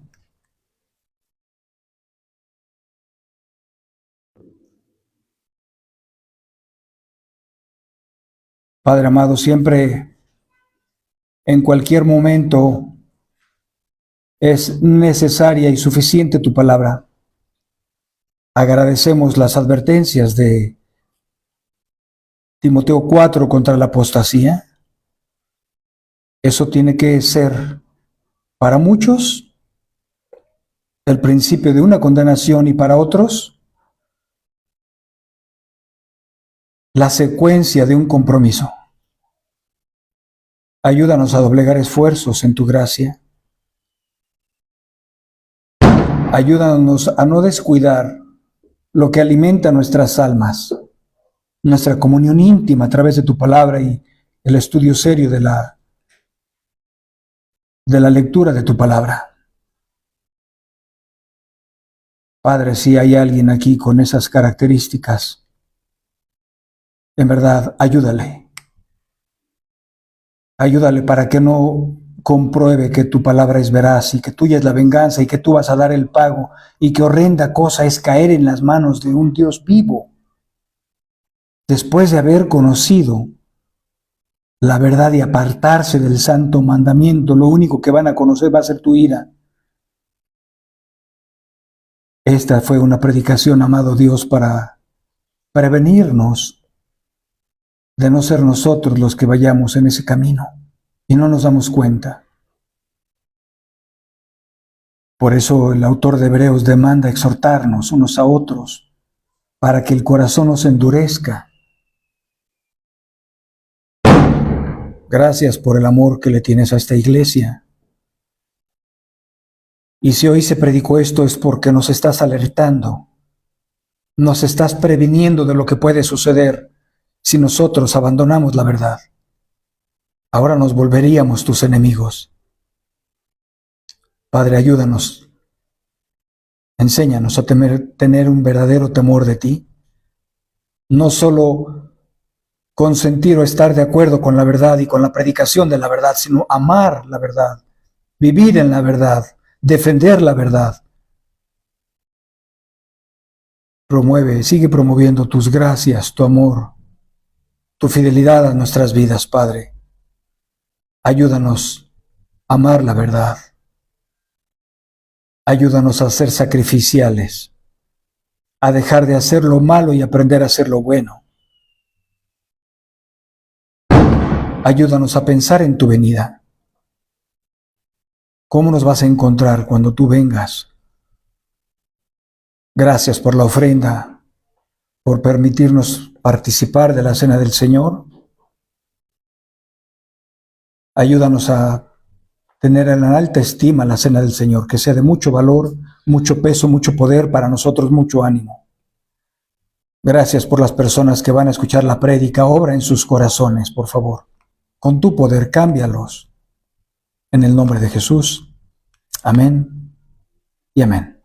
Speaker 1: Padre amado, siempre, en cualquier momento, es necesaria y suficiente tu palabra. Agradecemos las advertencias de Timoteo 4 contra la apostasía. Eso tiene que ser para muchos el principio de una condenación y para otros la secuencia de un compromiso. Ayúdanos a doblegar esfuerzos en tu gracia. Ayúdanos a no descuidar lo que alimenta nuestras almas, nuestra comunión íntima a través de tu palabra y el estudio serio de la lectura de tu palabra. Padre, si hay alguien aquí con esas características, en verdad, ayúdale. Ayúdale para que no compruebe que tu palabra es veraz y que tuya es la venganza y que tú vas a dar el pago y que horrenda cosa es caer en las manos de un Dios vivo después de haber conocido la verdad y apartarse del santo mandamiento. Lo único que van a conocer va a ser tu ira. Esta fue una predicación, amado Dios, para prevenirnos de no ser nosotros los que vayamos en ese camino y no nos damos cuenta. Por eso el autor de Hebreos demanda exhortarnos unos a otros para que el corazón nos endurezca. Gracias por el amor que le tienes a esta iglesia. Y si hoy se predicó esto es porque nos estás alertando, nos estás previniendo de lo que puede suceder si nosotros abandonamos la verdad. Ahora nos volveríamos tus enemigos. Padre, ayúdanos. Enséñanos a tener un verdadero temor de ti. No solo consentir o estar de acuerdo con la verdad y con la predicación de la verdad, sino amar la verdad, vivir en la verdad, defender la verdad. Sigue promoviendo tus gracias, tu amor, tu fidelidad a nuestras vidas, Padre. Ayúdanos a amar la verdad. Ayúdanos a ser sacrificiales, a dejar de hacer lo malo y aprender a hacer lo bueno. Ayúdanos a pensar en tu venida. ¿Cómo nos vas a encontrar cuando tú vengas? Gracias por la ofrenda, por permitirnos participar de la cena del Señor. Ayúdanos a tener en alta estima la cena del Señor, que sea de mucho valor, mucho peso, mucho poder, para nosotros mucho ánimo. Gracias por las personas que van a escuchar la prédica. Obra en sus corazones, por favor. Con tu poder, cámbialos. En el nombre de Jesús. Amén y amén.